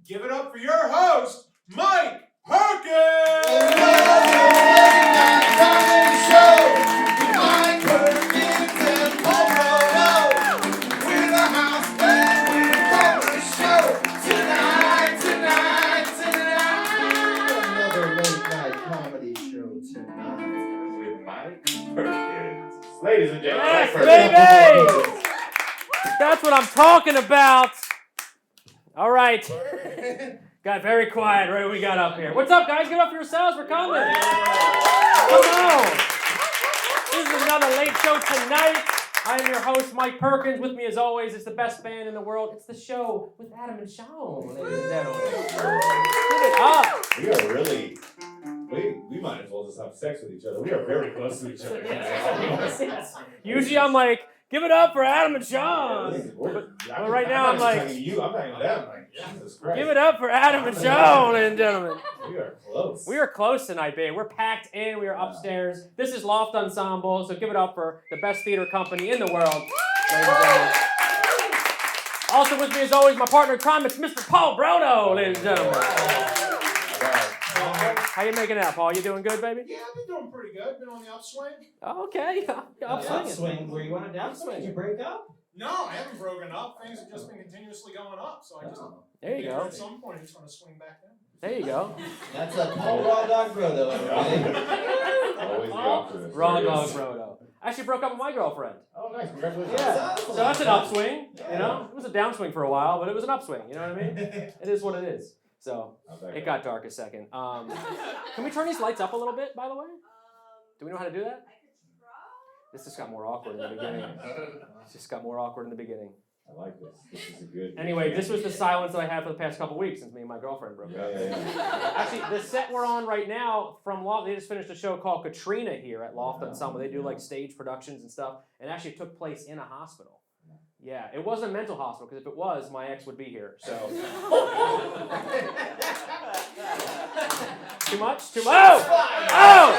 Give it up for your host, Mike Perkins! Mike Perkins and Paul Brodo. We're the house band, we're the show. Tonight. Another late night comedy show tonight. With Mike Perkins. Ladies and gentlemen, Yes, Mike Perkins. baby! That's what I'm talking about. All right. Got very quiet right when we got up here. What's up, guys? Get up for yourselves. We're coming. Come on. This is another late show tonight. I am your host, Mike Perkins. With me, as always, it's the best band in the world. It's the show with Adam and Sean, ladies and gentlemen. Give it up. We are really, we might as well just have sex with each other. We are very close to each other. Usually I'm like, give it up for Adam and Sean. But right now I'm like, I'm not even them. Like, Jesus Christ. give it up for Adam and Sean, ladies and gentlemen. We are close. We are close tonight, babe. We're packed in. We are upstairs. This is Loft Ensemble, so give it up for the best theater company in the world, ladies and gentlemen. Also with me, as always, my partner in crime, it's Mr. Paul Brodo, ladies and gentlemen. How you making out, Paul? You doing good, baby? Yeah, I've been doing pretty good. Been on the upswing. Okay, upswinging. Upswing. Were you on a downswing? Did you break up? No, I haven't broken up. Things have just been continuously going up. So I just There you go. at some point it's going to swing back down. There you go. That's a Paul Raw Dog Brodo, everybody. Always the opposite. Raw dog Brodo. I actually broke up with my girlfriend. Oh, nice. Congratulations. Yeah. So that's an upswing, you know? It was a downswing for a while, but it was an upswing, you know what I mean? It is what it is. So, it got dark a second. Can we turn these lights up a little bit, by the way? Do we know how to do that? This just got more awkward in the beginning. It just got more awkward in the beginning. I like this. This is a good. Anyway, this was the silence that I had for the past couple weeks since me and my girlfriend broke up. Yeah. Actually, the set we're on right now from Loft, they just finished a show called Katrina here at Loft Ensemble. They do like stage productions and stuff, and actually took place in a hospital. Yeah, it wasn't a mental hospital, because if it was, my ex would be here, so. Too much? Too much? Oh!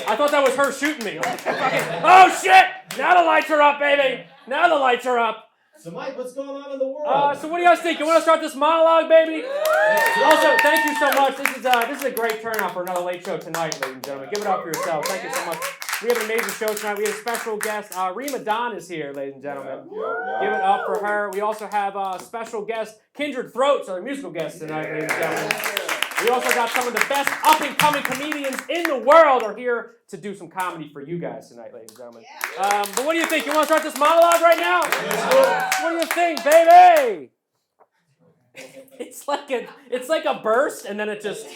I thought that was her shooting me. Oh, shit! Now the lights are up, baby! Now the lights are up. So, Mike, what's going on in the world? So what do you guys think? You want to start this monologue, baby? Also, thank you so much. This is a great turnout for another late show tonight, ladies and gentlemen. Give it up for yourselves. Thank you so much. We have an amazing show tonight. We have a special guest. Reem Edan is here, ladies and gentlemen. Give it up for her. We also have a special guest, Kindred Throats, our musical guest tonight, ladies and gentlemen. We also got some of the best up-and-coming comedians in the world are here to do some comedy for you guys tonight, ladies and gentlemen. But what do you think? You want to start this monologue right now? What do you think, baby? It's like a burst, and then it just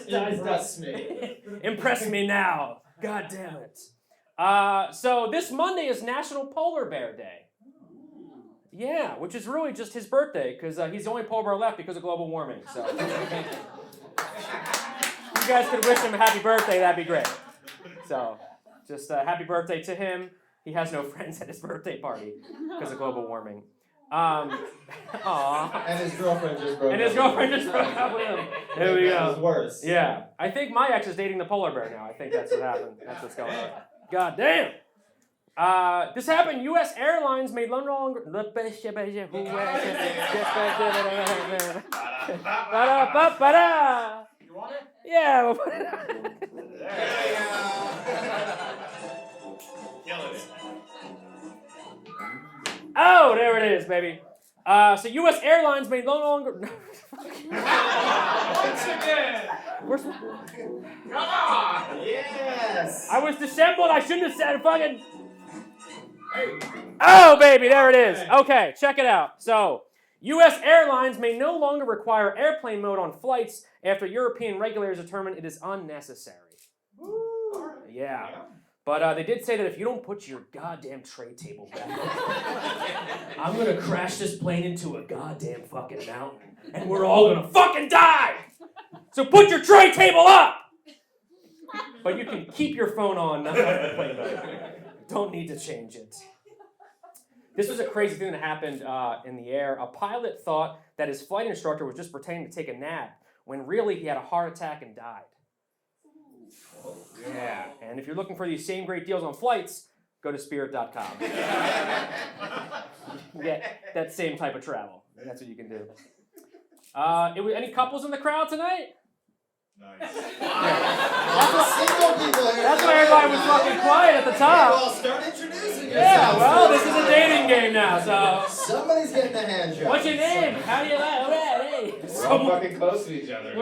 Impress me. Impress me now. God damn it. So this Monday is National Polar Bear Day. Yeah, which is really just his birthday, because he's the only polar bear left because of global warming. So if you guys could wish him a happy birthday, that'd be great. So just happy birthday to him. He has no friends at his birthday party because of global warming. Aww. And his girlfriend just broke up. With him. There we That was go. worse. Yeah. I think my ex is dating the polar bear now. I think that's what happened. That's what's going on. God damn. This happened. U.S. Airlines made no longer. You want it? Yeah. We'll put it on. Oh, there it is, baby. So U.S. Airlines may no longer. Once again. Come on. Yes. I was dissembled. I shouldn't have said fucking. Oh, baby, there it is. Okay, check it out. So, U.S. Airlines may no longer require airplane mode on flights after European regulators determined it is unnecessary. Yeah. But they did say that if you don't put your goddamn tray table back, I'm going to crash this plane into a goddamn fucking mountain, and we're all going to fucking die! So put your tray table up! But you can keep your phone on, not the plane mode. Don't need to change it. This was a crazy thing that happened in the air. A pilot thought that his flight instructor was just pretending to take a nap, when really he had a heart attack and died. Yeah, and if you're looking for these same great deals on flights, go to spirit.com. Get that same type of travel. That's what you can do. Any couples in the crowd tonight? Nice. Single people here. That's why everybody was fucking quiet at the top. Well, start introducing yourselves. Yeah, well, this is a dating game now, so. Somebody's getting a hand job. What's your name? How do you like? All right, hey. We're all fucking close to each other.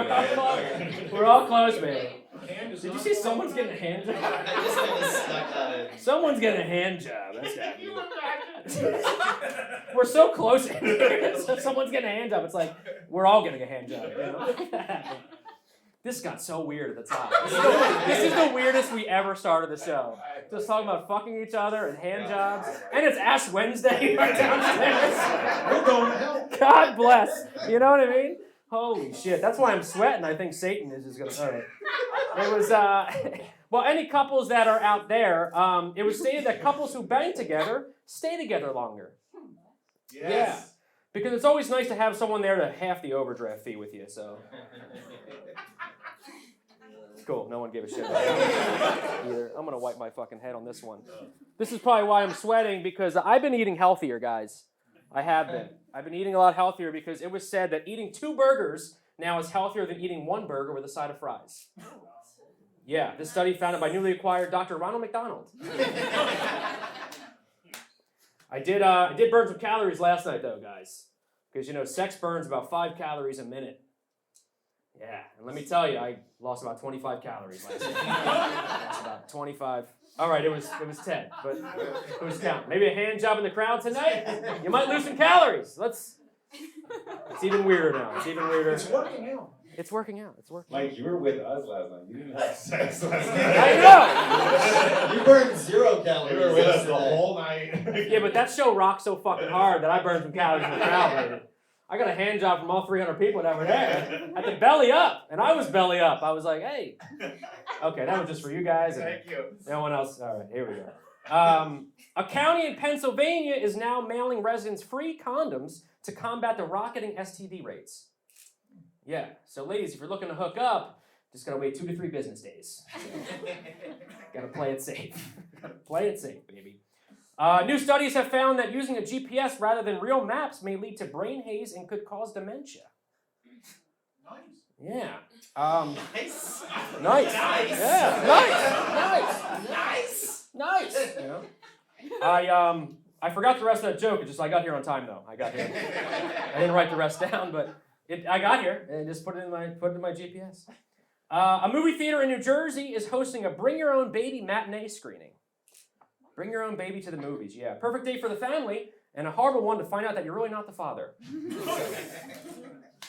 We're all close, man. Did you see someone's getting a hand job? I just kinda snuck that in. Someone's getting a hand job. That's happening. We're so close in here. So someone's getting a hand job. It's like we're all getting a hand job. You know? This got so weird at the top. This is the weirdest we ever started the show. Just talking about fucking each other and hand jobs. And it's Ash Wednesday right downstairs. We're going to hell. God bless. You know what I mean? Holy shit. That's why I'm sweating. I think Satan is just going to hurt it. It was, well, any couples that are out there, it was stated that couples who bang together stay together longer. Yes. Yeah. Because it's always nice to have someone there to half the overdraft fee with you, so. Cool, no one gave a shit about that either. I'm going to wipe my fucking head on this one. This is probably why I'm sweating, because I've been eating healthier, guys. I have been. I've been eating a lot healthier because it was said that eating 2 burgers now is healthier than eating 1 burger with a side of fries. Yeah, this study founded by newly acquired Dr. Ronald McDonald. I did burn some calories last night, though, guys. Because, you know, sex burns about 5 calories a minute. Yeah, and let me tell you, I lost about 25 calories last night. Lost about 25. All right, it was 10, but it was count. Maybe a hand job in the crowd tonight. You might lose some calories. It's even weirder now. It's even weirder. It's working out. It's working out. It's working. Like, you were with us last night. You didn't have sex last night. I know. You burned 0 calories. You were with us the yesterday. whole night. Yeah, but that show rocked so fucking hard that I burned some calories in the crowd, baby. I got a hand job from all 300 people that were there. At the belly up, and I was belly up. I was like, hey. Okay, that was just for you guys. And Thank you. no one else. All right, here we go. A county in Pennsylvania is now mailing residents free condoms to combat the rocketing STD rates. Yeah, so ladies, if you're looking to hook up, just gotta wait 2 to 3 business days. Gotta play it safe. Gotta play it safe, baby. New studies have found that using a GPS rather than real maps may lead to brain haze and could cause dementia. Nice. Yeah. Nice. Nice. Nice. Yeah. Nice. You know? I forgot the rest of that joke. It's just I got here on time though. I got here. I didn't write the rest down, but I got here and just put it in my GPS. A movie theater in New Jersey is hosting a Bring Your Own Baby matinee screening. Bring your own baby to the movies, yeah. Perfect day for the family, and a horrible one to find out that you're really not the father.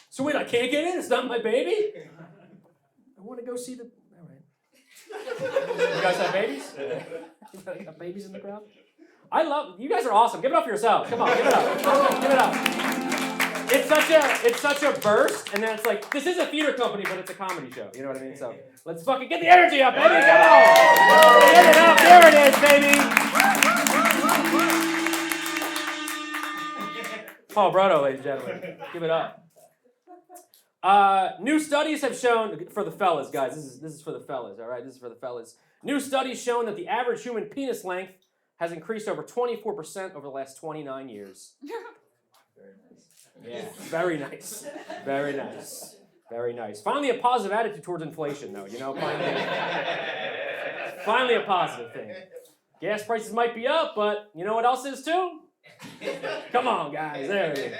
So wait, I can't get in? It's not my baby? I want to go see the... All right. You guys have babies? You got babies in the crowd? You guys are awesome. Give it up for yourselves. Come on, give it up. Give it up. It's such a burst, and then it's like, this is a theater company, but it's a comedy show. You know what I mean? So let's fucking get the energy up, baby. Come on. Get it up. There it is, baby. Paul Brodo, ladies and gentlemen. Give it up. New studies have shown, for the fellas, guys, this is for the fellas, all right? This is for the fellas. New studies shown that the average human penis length has increased over 24% over the last 29 years. Yeah, very nice. Very nice. Very nice. Finally a positive attitude towards inflation, though, you know? Finally a positive thing. Gas prices might be up, but you know what else is, too? Come on, guys. There it is.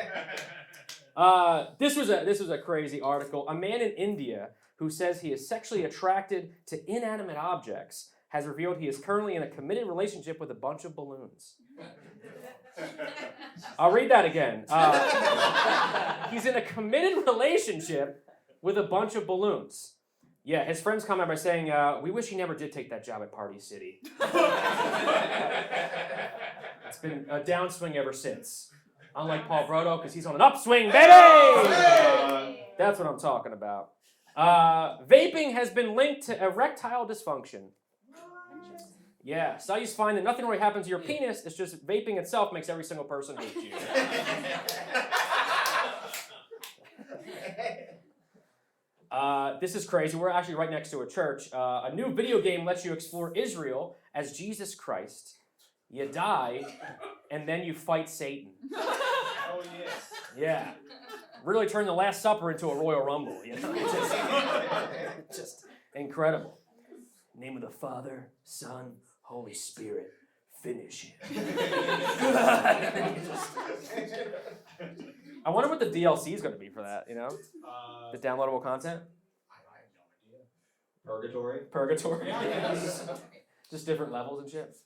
This was a crazy article. A man in India who says he is sexually attracted to inanimate objects has revealed he is currently in a committed relationship with a bunch of balloons. I'll read that again. He's in a committed relationship with a bunch of balloons. Yeah, his friends comment by saying, we wish he never did take that job at Party City. It's been a downswing ever since. Unlike Paul Brodo, because he's on an upswing, baby! That's what I'm talking about. Vaping has been linked to erectile dysfunction. Yeah, studies find that nothing really happens to your penis. It's just vaping itself makes every single person hate you. This is crazy. We're actually right next to a church. A new video game lets you explore Israel as Jesus Christ. You die, and then you fight Satan. Oh, yes. Yeah. Really turned the Last Supper into a Royal Rumble, you know? Just incredible. Name of the Father, Son, Holy Spirit. Finish him. I wonder what the DLC is going to be for that, you know? The downloadable content? I have no idea. Purgatory. Purgatory? Just different levels and shit.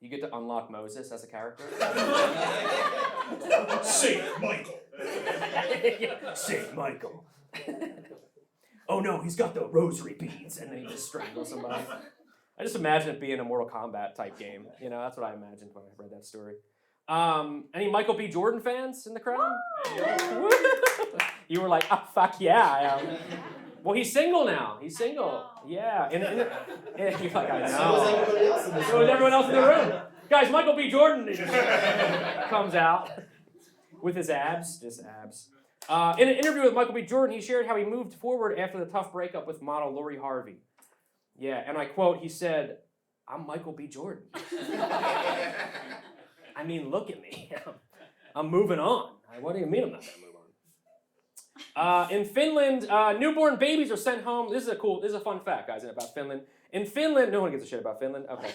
You get to unlock Moses as a character. Saint Michael. Saint Michael. Oh no, he's got the rosary beads, and then he just strangles somebody. I just imagine it being a Mortal Kombat type game. You know, that's what I imagined when I read that story. Any Michael B. Jordan fans in the crowd? You were like, oh, fuck yeah, I am. Well, he's single now. He's single. Yeah. And you're like, I know. So was everybody else in this So was everyone else in the room. Guys, Michael B. Jordan comes out with his abs. Just abs. In an interview with Michael B. Jordan, he shared how he moved forward after the tough breakup with model Lori Harvey. Yeah, and I quote, he said, I'm Michael B. Jordan. I mean, look at me. I'm moving on. What do you mean I'm not going to move on? In Finland, newborn babies are sent home. This is a fun fact, guys, about Finland. In Finland, no one gives a shit about Finland. Okay.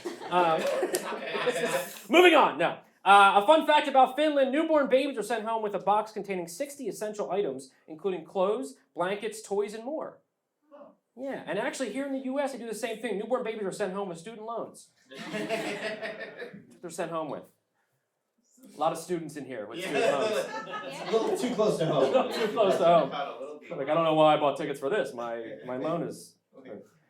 Moving on, no. A fun fact about Finland, newborn babies are sent home with a box containing 60 essential items, including clothes, blankets, toys, and more. Yeah, and actually here in the U.S., they do the same thing. Newborn babies are sent home with student loans. That's what they're sent home with. A lot of students in here with student loans. A little too close to home. A little too close to home. Like, I don't know why I bought tickets for this. My loan is...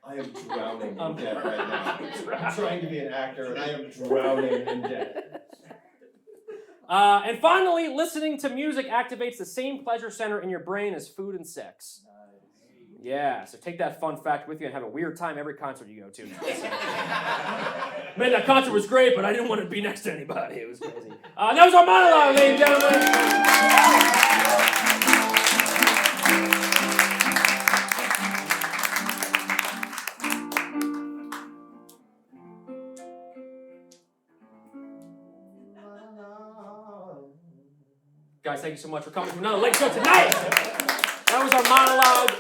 I am drowning in debt right now. I'm trying to be an actor, and I am drowning in debt. And finally, listening to music activates the same pleasure center in your brain as food and sex. Yeah, so take that fun fact with you and have a weird time every concert you go to. Man, that concert was great, but I didn't want to be next to anybody. It was crazy. That was our monologue, ladies and gentlemen. Guys, thank you so much for coming to another late show tonight. That was our monologue.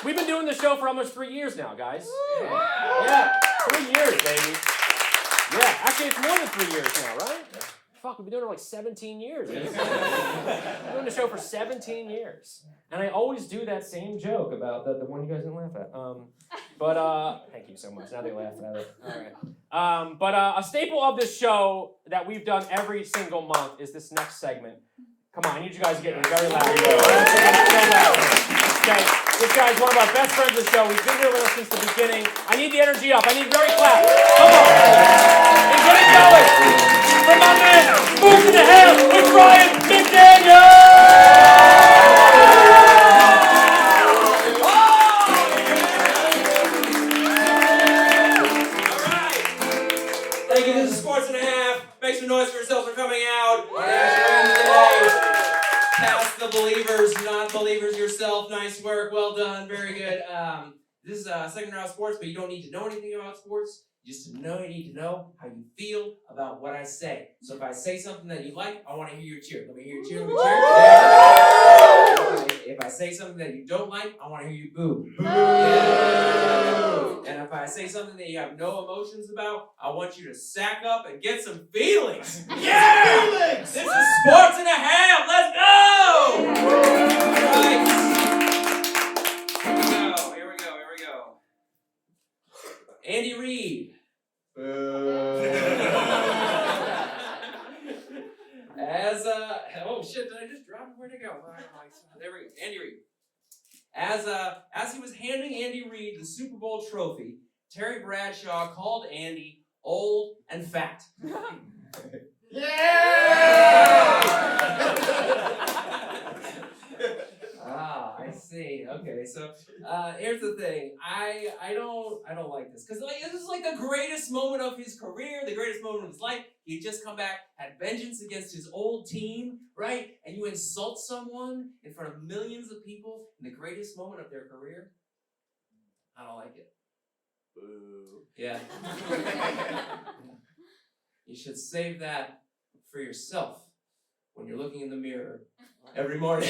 We've been doing this show for almost 3 years now, guys. Yeah, 3 years, baby. Yeah, actually, it's more than 3 years now, right? Fuck, we've been doing it like 17 years. We've been doing the show for 17 years. And I always do that same joke about the one you guys didn't laugh at. But thank you so much. Now they laughed at it. All right. But a staple of this show that we've done every single month is this next segment. Come on, I need you guys to get very loud. Okay, this guy's one of our best friends of the show. He's been here with us since the beginning. I need the energy up. I need very clap. Come on. And get it going. From my man, Move to the Hell with Reem McDaniel. Thank you. This is Sports and a Half. Make some noise for yourselves for coming out on Ash Wednesday. Past the believers, non-believers yourself. Nice work. Well done. Very good. This is second round of sports, but you don't need to know anything about sports. Just to know, you need to know how you feel about what I say. So if I say something that you like, I want to hear your cheer. Let me hear your cheer. Let me cheer. If I say something that you don't like, I want to hear you boo. Boo. Yeah. And if I say something that you have no emotions about, I want you to sack up and get some feelings. Yeah! Feelings! This is Sports and a Half. Let's go! Right. Here we go. Andy Reid. Oh shit, did I just drop it? Where'd it go? There we go. Andy Reid. As he was handing Andy Reid the Super Bowl trophy, Terry Bradshaw called Andy old and fat. I see. Okay, so here's the thing. I don't like this because this is like the greatest moment of his career, the greatest moment of his life. He'd just come back, had vengeance against his old team, right? And you insult someone in front of millions of people in the greatest moment of their career. I don't like it. Boo. Yeah. You should save that for yourself when you're looking in the mirror every morning.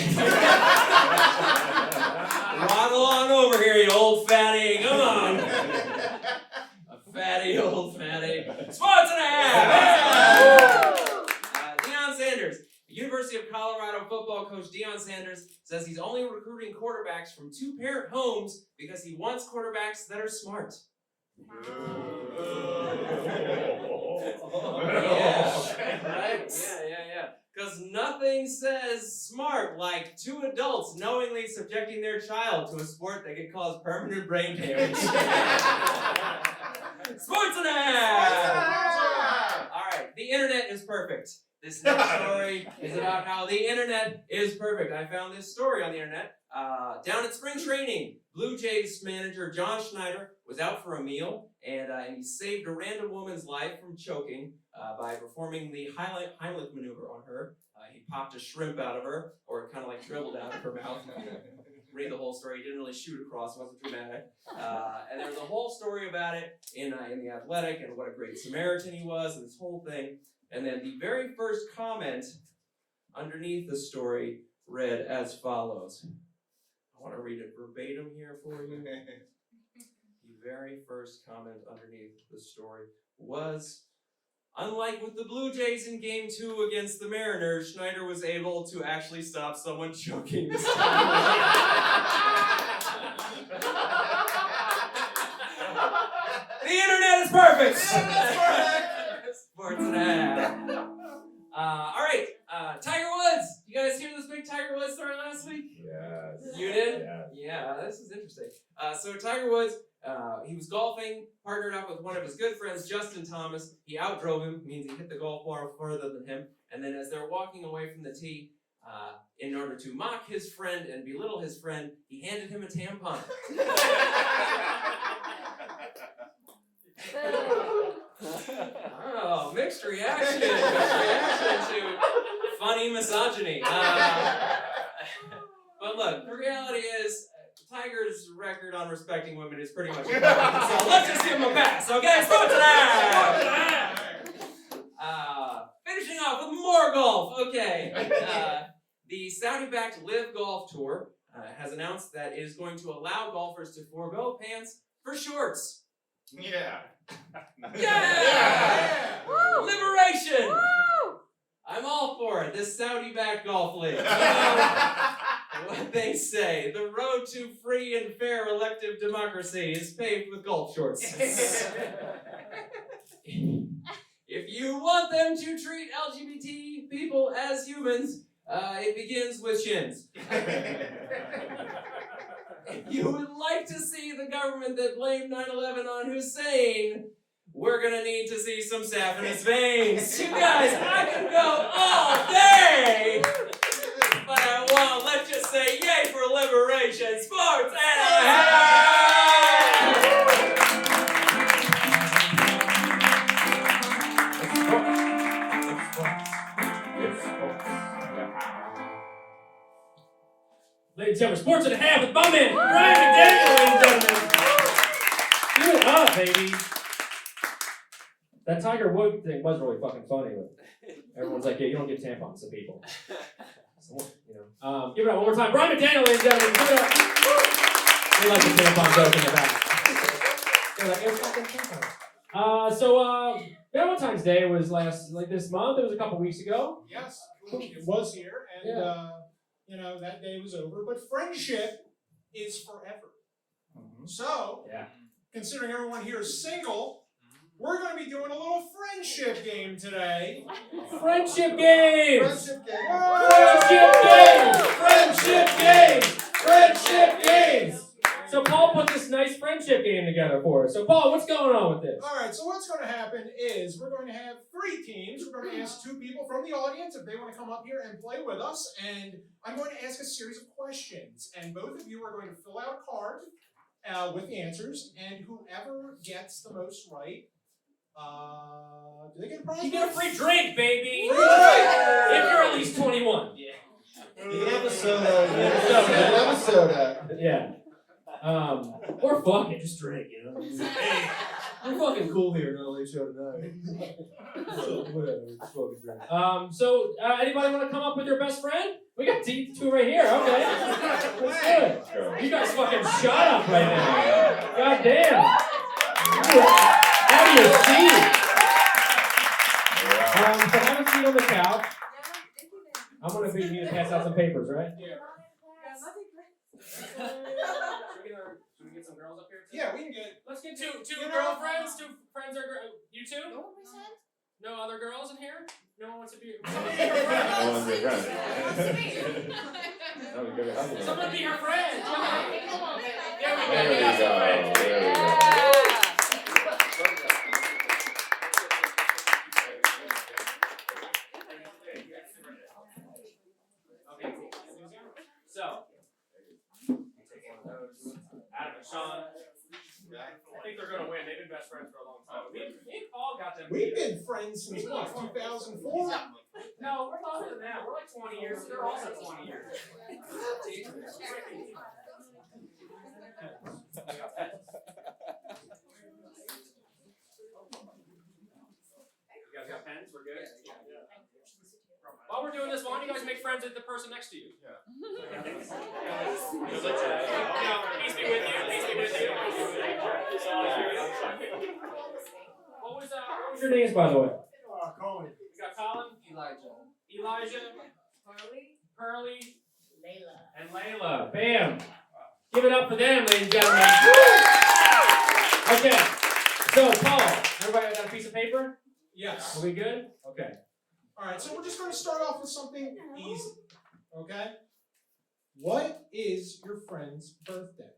Waddle on over here, you old fatty. Come on. A fatty, old fatty. Sports and a half. Deion Sanders. University of Colorado football coach Deion Sanders says he's only recruiting quarterbacks from 2-parent homes because he wants quarterbacks that are smart. Yeah, right? Yeah. Because nothing says smart like 2 adults knowingly subjecting their child to a sport that could cause permanent brain damage. Sports and a half! All right, the internet is perfect. This next story is about how the internet is perfect. I found this story on the internet. Down at spring training, Blue Jays manager John Schneider was out for a meal, and he saved a random woman's life from choking by performing the Heimlich maneuver on her. He popped a shrimp out of her, or it kind of like dribbled out of her mouth. Read the whole story. He didn't really shoot across. It wasn't dramatic. And there was a whole story about it in The Athletic and what a great Samaritan he was and this whole thing. And then the very first comment underneath the story read as follows. I want to read it verbatim here for you. The very first comment underneath the story was, unlike with the Blue Jays in Game 2 against the Mariners, Schneider was able to actually stop someone choking. The internet is perfect! Sports and a half. All right, Tiger Woods. You guys hear this big Tiger Woods story last week? Yes. You did? Yes. Yeah, this is interesting. So Tiger Woods, he was golfing, partnered up with one of his good friends, Justin Thomas. He outdrove him, means he hit the golf ball further than him. And then as they're walking away from the tee, in order to mock his friend and belittle his friend, he handed him a tampon. Oh, mixed reaction to funny misogyny. But look, the reality is, Tiger's record on respecting women is pretty much impeccable. So let's just give him a pass, okay? Sports and half! Finishing off with more golf, okay. The Saudi-backed Live Golf Tour has announced that it is going to allow golfers to forego pants for shorts. Yeah. Yeah! Woo! Liberation! Woo! I'm all for it. This Saudi-backed golf league. What they say, the road to free and fair elective democracy is paved with golf shorts. If you want them to treat LGBT people as humans, it begins with shins. If you would like to see the government that blamed 9/11 on Hussein, we're gonna need to see some sap in his veins. You guys, I can go all day, but I won't. Let's just say yay for liberation, sports, and a half! Ladies and gentlemen, sports and a half with my man, Reem Edan, ladies and gentlemen. Give it up, baby. That Tiger Woods thing was really fucking funny. But everyone's like, yeah, you don't give tampons to people. So, give it up one more time. Reem Edan, ladies and gentlemen. Give it up. They like the tampon joke in the back. They're like, it's fucking tampon. So Valentine's Day was this month. It was a couple weeks ago. Yes, it was here, and that day was over. But friendship is forever. Mm-hmm. So, considering everyone here is single, we're going to be doing a little friendship game today. Friendship games! Friendship game! Friendship games! Friendship game! Friendship games! So Paul put this nice friendship game together for us. So Paul, what's going on with this? All right, so what's going to happen is we're going to have 3 teams. We're going to ask 2 people from the audience if they want to come up here and play with us. And I'm going to ask a series of questions. And both of you are going to fill out a card with the answers. And whoever gets the most right, do they get a prize? You get a free drink, baby! Free drink! If you're at least 21. You can have a soda. You can have a soda. Yeah. Or fuck it, just drink, Hey. We're fucking cool here in LA show tonight. So, whatever, it's fucking great. So anybody want to come up with your best friend? We got two right here. Okay, that's good. You guys fucking shut up right now. God damn. How do you see? So have a seat on the couch. I'm gonna be need to pass out some papers, right? Yeah. Should we get some girls up here too? Yeah, we can get. Let's get two girlfriends. Two friends are you two? No one percent? No other girls in here? No one wants to be. No one's your friend. Someone be her friend. Come on, baby. There we go. There We got we some go. friends. There we go. Okay, cool. So, take one of those. Adam and Sean. I think they're gonna win. They've been best friends for a long time. Me and Paul got them. We've been friends since what, 2004? No, we're longer than that. We're like 20 years. They're also 20 years. You guys got pens? We're good? While we're doing this, why don't you guys make friends with the person next to you? Yeah. Peace be with you. Peace be with you. What was your names, by the way? Colin. We got Colin, Elijah, Pearly, and Layla. Bam! Give it up for them, ladies and gentlemen. Okay. So, Paul, everybody got a piece of paper? Yes. Are we good? Okay. Alright, so we're just going to start off with something easy. Okay? What is your friend's birthday?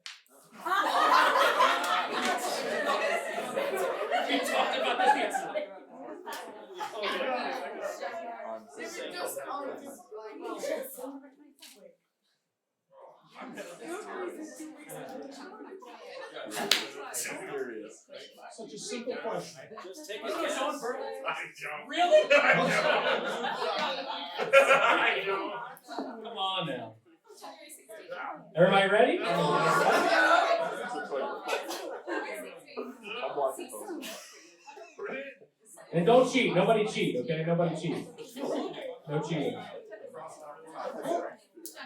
We talked about this yesterday. Such a simple question. Just take it. It's Sean's birthday. I don't. Really? I don't. Come on now. Everybody ready? And don't cheat. Nobody cheat, okay? Nobody cheat. No cheating.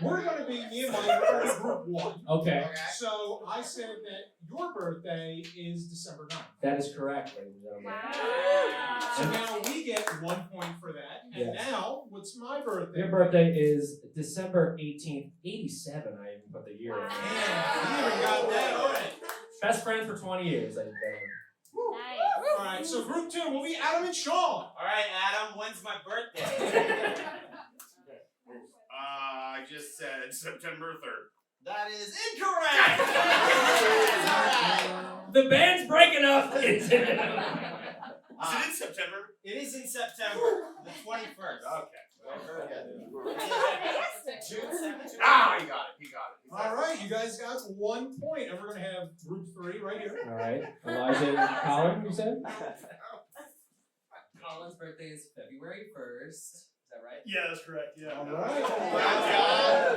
We're going to be, me and Mike, we're going to be group one. Okay. So I said that your birthday is December 9th. That is correct, ladies and gentlemen. So now we get 1 point for that. And Yes. now, what's my birthday? Your birthday is December 18th, 87. I even put the year in. Man, we even got that already. Best friends for 20 years, ladies and gentlemen. Alright, so group two will be Adam and Sean. Alright, Adam, when's my birthday? I just said September 3rd. That is incorrect! The band's breaking up. Is it in September? It is in September, the 21st. Okay. Ah, he got it. Alright, you guys got 1 point. And we're going to have group three right here. All right. Elijah and Colin, you said? Colin's birthday is February 1st. Is that right? Yeah, that's correct. Yeah. Alright.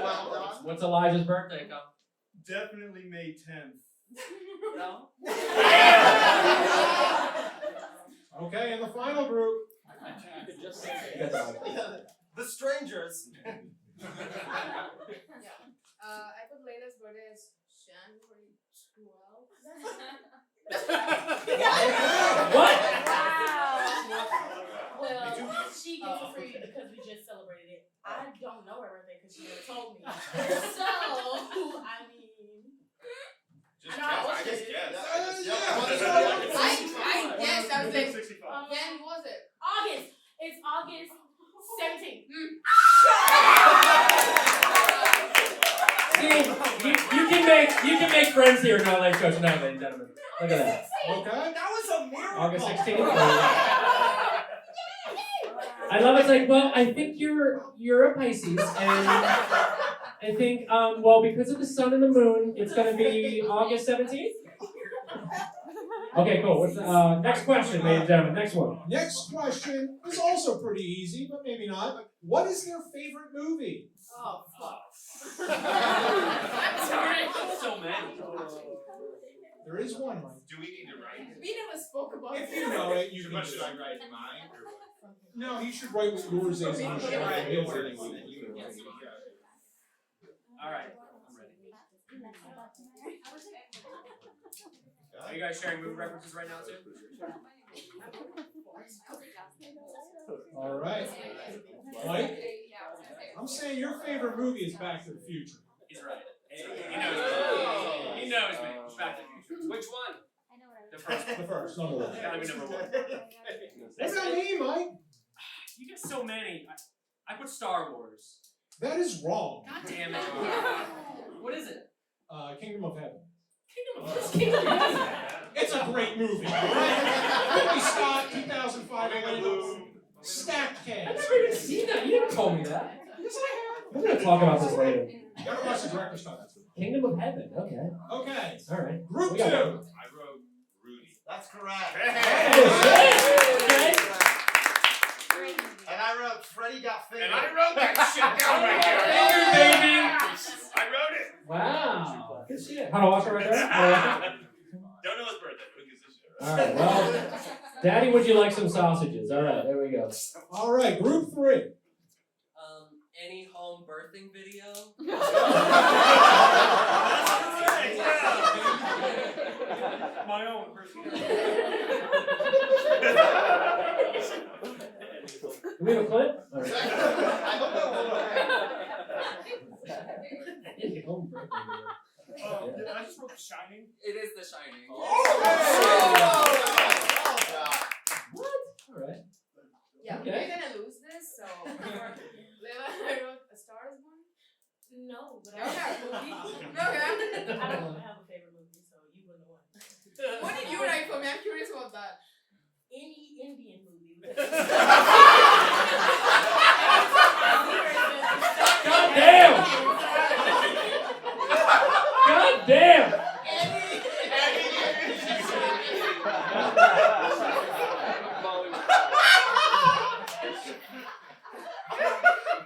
Well done. What's Elijah's birthday, Colin? Definitely May 10th. No? Okay, and the final group. The strangers. I put Layla's birthday as January 12th. What? Well, she gets it free because we just celebrated it. I don't know her birthday because she never told me. So, I mean. Just No, I guess. I guess I was like, when was it? August. It's August 17th. See, you can make friends here in LA Show tonight, ladies and gentlemen. Look at that. Okay. That was a miracle. August 16th. I love it. It's like, well, I think you're a Pisces, and I think, well, because of the sun and the moon, it's going to be August 17th. Okay, cool. What's the next question, ladies and gentlemen? Next one. Next question is also pretty easy, but maybe not. What is their favorite movie? Oh, fuck. I'm sorry. So many. There is one, Mike. Do we need to write? We never spoke If you know it, you can. Should I write mine? No, he should write what yours is. and you should write his. All right. I'm ready. Are you guys sharing movie references right now too? All right. Mike, I'm saying your favorite movie is Back to the Future. He's right. He knows me. He knows me. Back to the Future. Which one? The first. The first, number one. Gotta be number one. What about me, Mike? You get so many. I put Star Wars. That is wrong. God damn it. What is it? Kingdom of Heaven. Kingdom of Heaven. It's a great movie. Ridley Scott, 2005. Stacked cast. I've never even seen that. You never told me that. Yes, I have. We're gonna talk about this later. You gotta watch the director's cut. Kingdom of Heaven. Okay. Okay. All right. Group We 2. got I wrote Rudy. That's correct. Okay. And I wrote Freddie Got Fingered. And I wrote that shit down right Baby. I wrote it. Wow. Good shit. How do I watch it right there? How do I watch it? Don't know his birthday. Who gives a shit? All right. Well, Daddy, would you like some sausages? All right. There we go. All right. Group 3. Any home birthing video? My own personal. Do we have a clip? All right. Any home birthing video. I just wrote The Shining. It is The Shining. What? All right. Yeah, Okay. we're gonna lose this, so. Leila, I wrote A Star is Born. No, but I Okay. have a movie. Okay. I don't have a favorite movie, so you wouldn't know what. What did you write for me? I'm curious about that. Any Indian movie. God damn! God damn!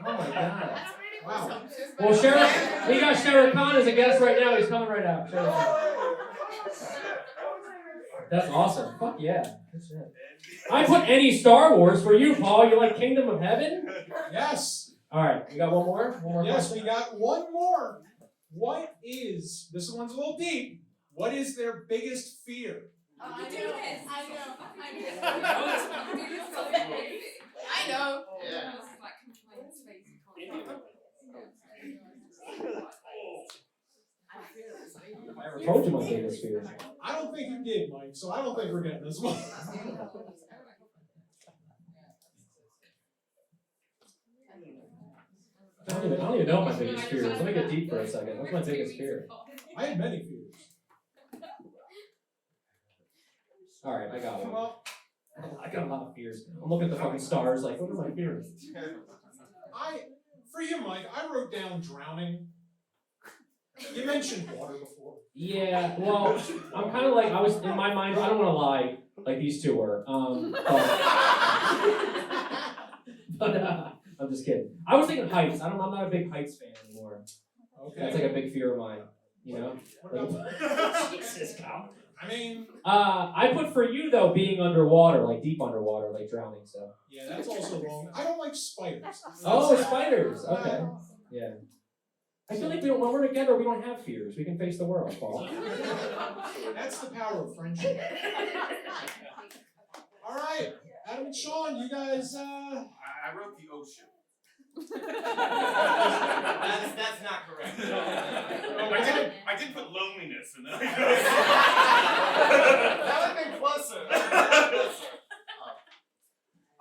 Oh my God. Wow. Well, Sheriff, we got Sheriff Khan as a guest right now. He's coming right out. Sheriff Khan. That's awesome. Fuck yeah. Good shit. I put any Star Wars for you, Paul. You like Kingdom of Heaven? Yes. All right. We got one more? One more Yes, question? we got one more. What is, this one's a little deep, what is their biggest fear? I know. Yeah. I ever told you my biggest fear. I don't think you did, Mike, so I don't think we're getting this one. I don't even know what my biggest fear is. Let me get deep for a second. What's my biggest fear? I had many fears. All right, I got one. Well, I got a lot of fears. I'm looking at the fucking stars like, what are my fears? for you, Mike, I wrote down drowning. You mentioned water before. Yeah, well, I'm kind of like, I was, in my mind, I don't want to lie, like these two were. But I'm just kidding. I was thinking heights. I'm not a big heights fan anymore. Okay. That's like a big fear of mine, you know? What about, Jesus, Kyle. I mean, I put for you, though, being underwater, like deep underwater, like drowning, so. yeah, that's also wrong. I don't like spiders. Oh, spiders. Okay. Yeah. I feel like when we're together, we don't have fears. We can face the world, Paul. That's the power of friendship. All right, Adam and Sean, you guys, I wrote The Ocean. That's not correct. I did put loneliness in there. That would have been closer.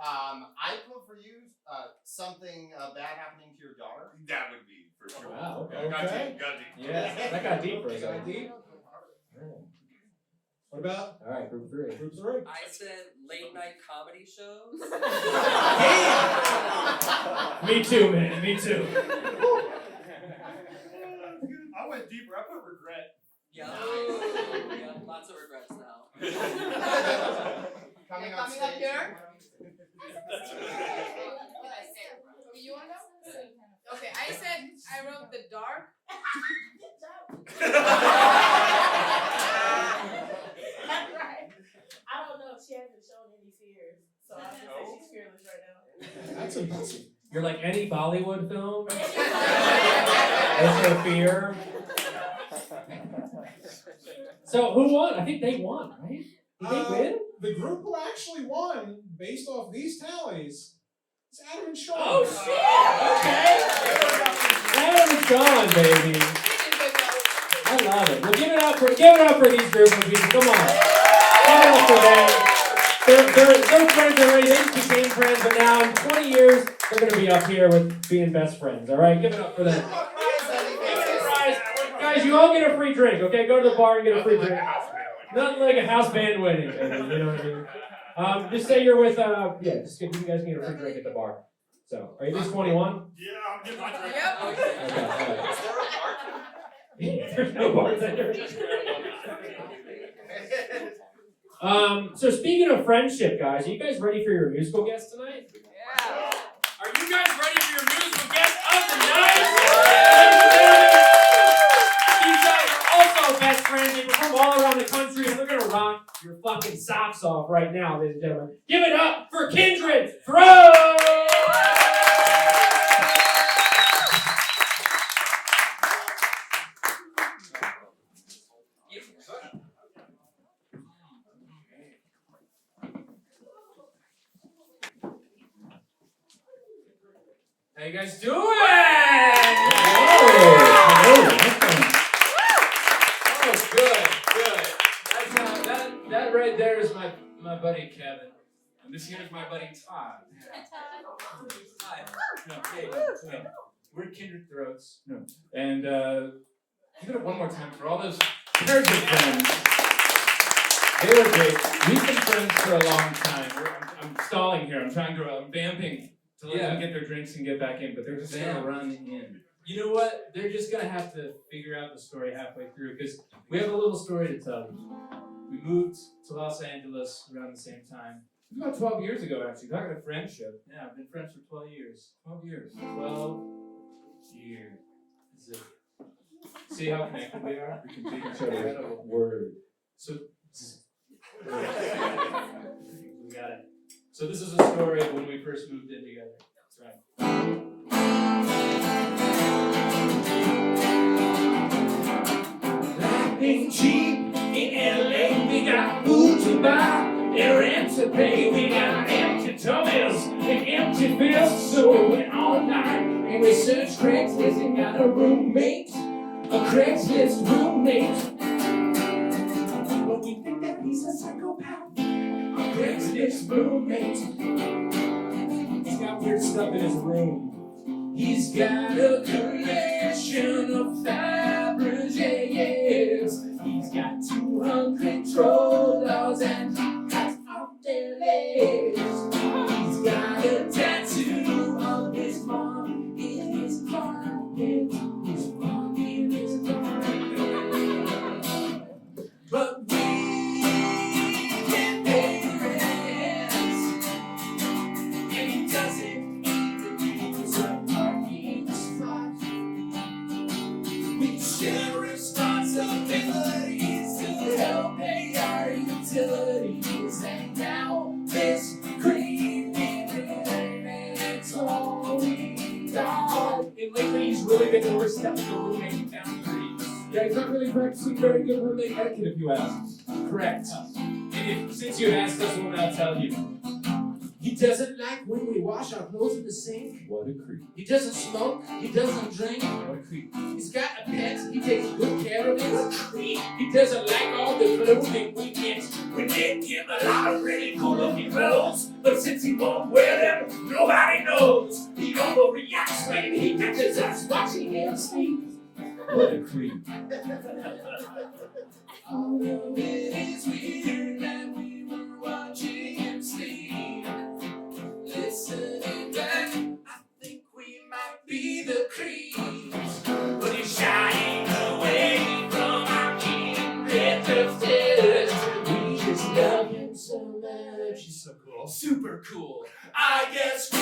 I put for you something bad happening to your daughter. That would be for sure. Wow, okay. Got Okay. deep, got deep. Yeah, that got deep for a got second. deep. What about All right, group three. group 3? I said late night comedy shows. Me too, man. Me too. I went deeper. I put regret. Yeah. Yeah, lots of regrets now. Coming on Coming up stage. here. You wanna go? Okay, I said I wrote The Dark. That's right. I don't know. She had any Bollywood film? Is there fear? So who won? I think they won, right? Did they win? The group who actually won, based off these tallies, is Adam and Sean. Oh shit! Okay. Adam and Sean, baby. I love it. Well, give it up for these group of people. Come on. Give it up for them. They're friends already. They just became friends, but now in 20 years, they're going to be up here with being best friends. All right? Give it up for them. Guys, you all get a free drink, okay? Go to the bar and get a free drink. Nothing like a house band wedding, baby. You know what I mean? Just say you're with, you guys can get a free drink at the bar. So, are you at least 21? Yeah, I'm getting my drink. Yep. Okay, all right. There's no bartender. So speaking of friendship, guys, are you guys ready for your musical guest tonight? Yeah. Are you guys ready for your musical guest of the night? These guys are also best friends. They perform all around the country, and they're gonna rock your fucking socks off right now, ladies and gentlemen. Give it up for Kindred Throats! How you guys doing? Oh, good. That right there is my buddy Kevin. And this here is my buddy Todd. Hi. No, hey. We're Kindred Throats. No. And give it up one more time for all those Kindred friends. They were great. We've been friends for a long time. I'm stalling here. I'm vamping to let them get their drinks and get back in, but they're just gonna run in. You know what? They're just gonna have to figure out the story halfway through, because we have a little story to tell you. We moved to Los Angeles around the same time. About 12 years ago, actually. Talking to friendship. Yeah, I've been friends for 12 years. 12 years. 12 years. See how connected we are? We can take each other. Word. So, we got it. So this is a story of when we first moved in together. That's right. Life ain't cheap in LA. We got food to buy and rent to pay. We got empty tummies and empty fists. So we went all night and we searched Craigslist and got a roommate, a Craigslist roommate. But we think that he's a psychopath. Craigslist roommate. He's got weird stuff in his room. He's got a collection of Fabergés. He's got 200 troll dolls and cats off their legs. He's got a tattoo of his mom in his pocket. His mom in his pocket. But we and now this creeping it's all we got. And lately he's really been overstepping the roommate boundaries. Yeah, he's not really practicing very good roommate etiquette, if you ask. Correct. And since you asked us, we'll now tell you. He doesn't like when we wash our clothes in the sink. What a creep. He doesn't smoke. He doesn't drink. What a creep. He's got a pet. He takes good care of it. What a creep. He doesn't like all the clothing we get. We did him a lot of really cool looking clothes, but since he won't wear them, nobody knows. He overreacts when he catches us watching him sleep. What a creep. All of it is weird that we were watching him sleep. Listening back, I think we might be the creeps. But he's shying away from our kindred throats. We just love him so much. He's so cool. Super cool. I guess we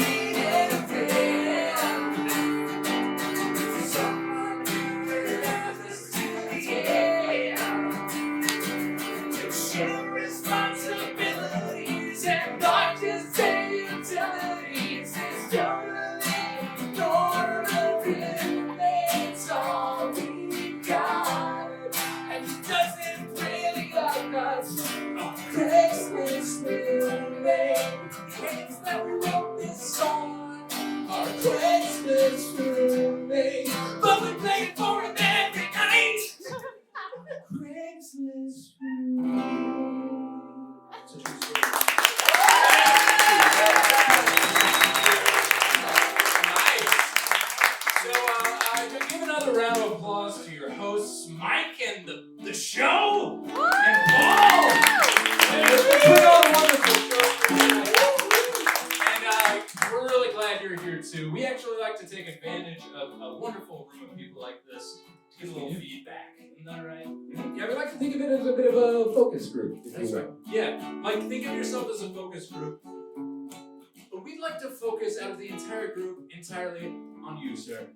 need a friend. Someone who applause to your hosts, Mike and the show, and Paul. Put on a wonderful show. And we're really glad you're here too. We actually like to take advantage of a wonderful room of people like this to get a little feedback. Isn't that right? Yeah, we like to think of it as a bit of a focus group, if That's you right. will. Yeah, Mike, think of yourself as a focus group. But we'd like to focus out of the entire group entirely on you, sir.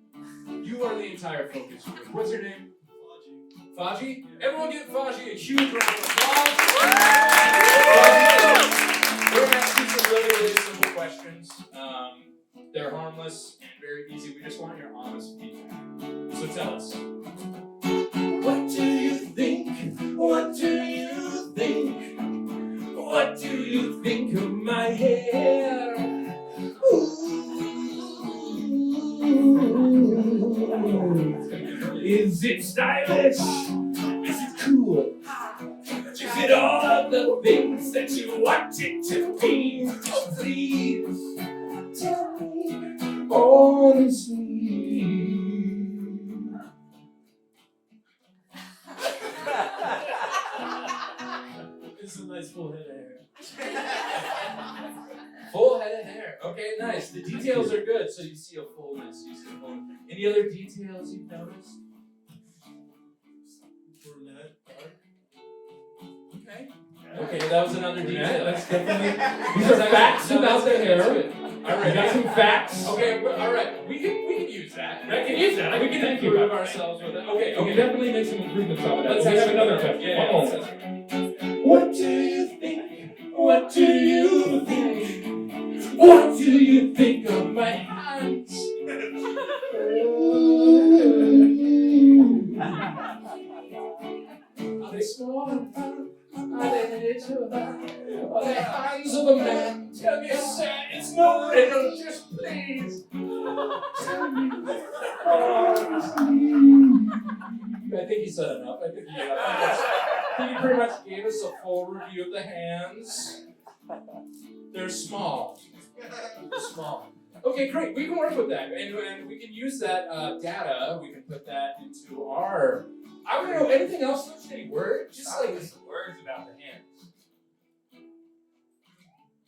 You are the entire focus group. What's your name? Faji. Everyone give Faji a huge round of applause. We're going to ask you some really, really simple questions. They're harmless and very easy. We just want your honest feedback. So tell us. What do you think? What do you think? What do you think of my hair? Is it stylish? Is it cool? Is it all of the things that you want it to be? Oh, please tell me honestly. It's a nice full head of hair. Full head of hair. Okay, nice. The details are good, so you see a fullness. You see a fullness. Any other details you've noticed? Brunette. Okay. Okay, that was another detail. That's definitely. These are facts about the hair. All right, I got some facts. Okay, all right. We can use that. I can use that. We can improve ourselves with it. Okay. We can definitely make some improvements on that. Let's We have have another another. test. Yeah, One yeah, moment. What do you think? What do you think? What do you think of my hands? Are they small? Are they little? Are they hands of a man? Tell me, sir, it's no riddle, just please. Tell me. I think he said enough. I think he pretty much gave us a full review of the hands. They're small. They're small. Okay, great. We can work with that, and we can use that data. We can put that into our. I don't know anything else. Don't any words. Just like some words about the hands.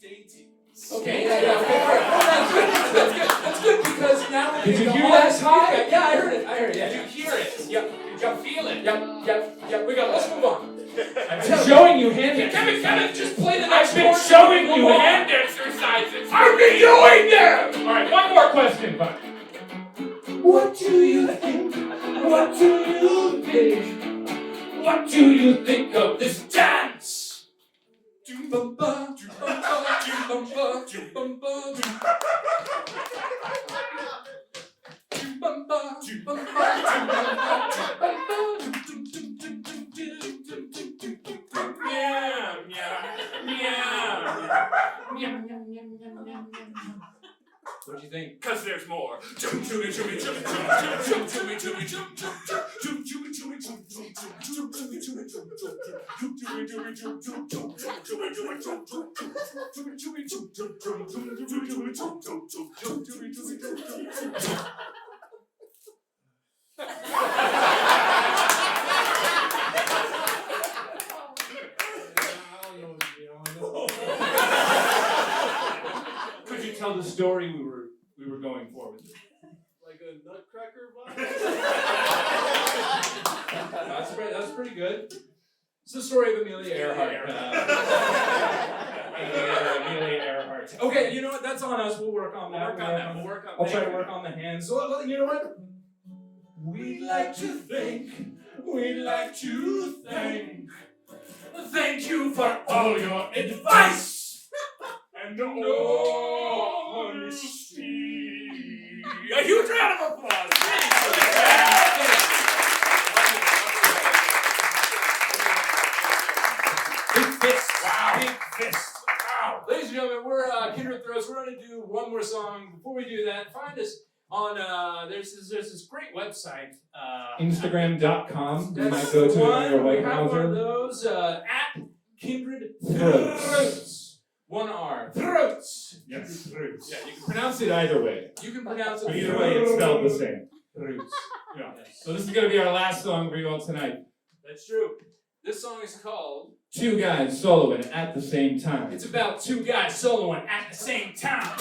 Dainty. Okay. Yeah. Okay. That's good because now we Did you can hear go that, on to Todd? feedback. Yeah, I heard it. Yeah. Did you hear it? Yep. Did you feel it? Yep. We got. Let's move on. I'm showing you hand Kevin, just play the next I've been chord. showing you Move on. hand exercises. I've been doing them. All right, one more question, bud. What do you think? What do you think? What do you think of this dance? Doom-bum-ba, doom-bum-ba, doom-bum-ba, doom-bum-ba, doom-bum-ba, doom-bum-ba, what do you think? Because there's more. Could you tell the story we were going for with it? Like a nutcracker vibe? That's pretty good. It's the story of Amelia Earhart. Amelia Earhart. Okay, you know what? That's on us. We'll work on that. I'll try to work on the hands. So, you know what? We'd like to thank. Thank you for all your advice and honesty. A huge round of applause. Big fist. Wow. Ladies and gentlemen, we're Kindred Throats. We're going to do one more song. Before we do that, find us on, there's this great website. Instagram.com. You might go to it on your web We have one of browser. those at Kindred Throats. One R. Throats. Yes. Throats. Yeah, you can pronounce it either way. You can pronounce it But either way, it's spelled the same. Throats. Yeah. Yes. So this is gonna be our last song for you all tonight. That's true. This song is called Two guys soloing at the same time. It's about two guys soloing at the same time.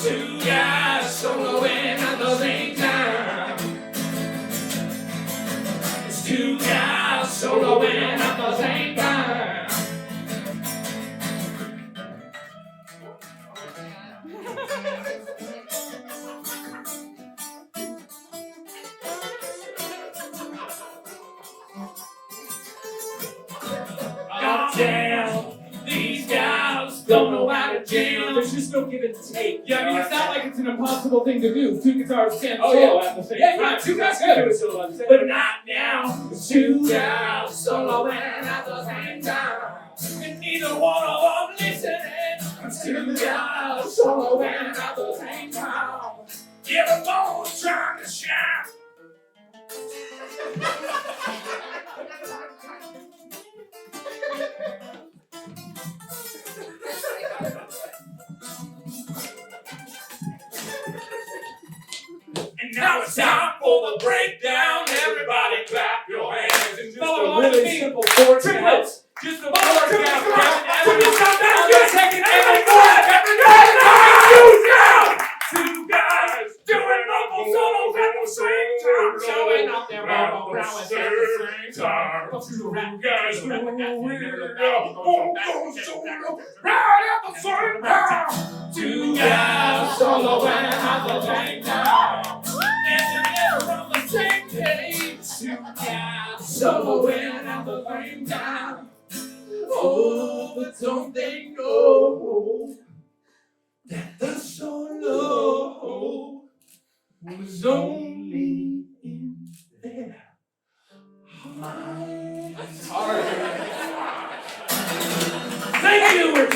Two guys soloing at the same time. It's two guys soloing at the same time. Damn, these guys don't know how to jam. There's just no give and take. Yeah, I mean, it's not like it's an impossible thing to do. Two guitars can't Oh, solo yeah. at the same Yeah, time. yeah, two guys can do it solo at the same time. But not now. It's two guys soloing at the same time. And neither one of them listening. It's two guys soloing at the same time. Yeah, the bone's trying to shine. And now it's time for the breakdown. Everybody clap your hands and follow along with me. simple chord Triplets. Just a chord count. Triplets. Every second, every breath, every breath. Now. Two guys doing vocal solos at the same time. Showing off their vocal prowess at the same time. Two guys doing vocal solos right at the same time. Two guys soloing at the same time. And they're on the same page. Two guys soloing at the same time. Oh, but don't they know that the solo was only in their mind? Thank you, we're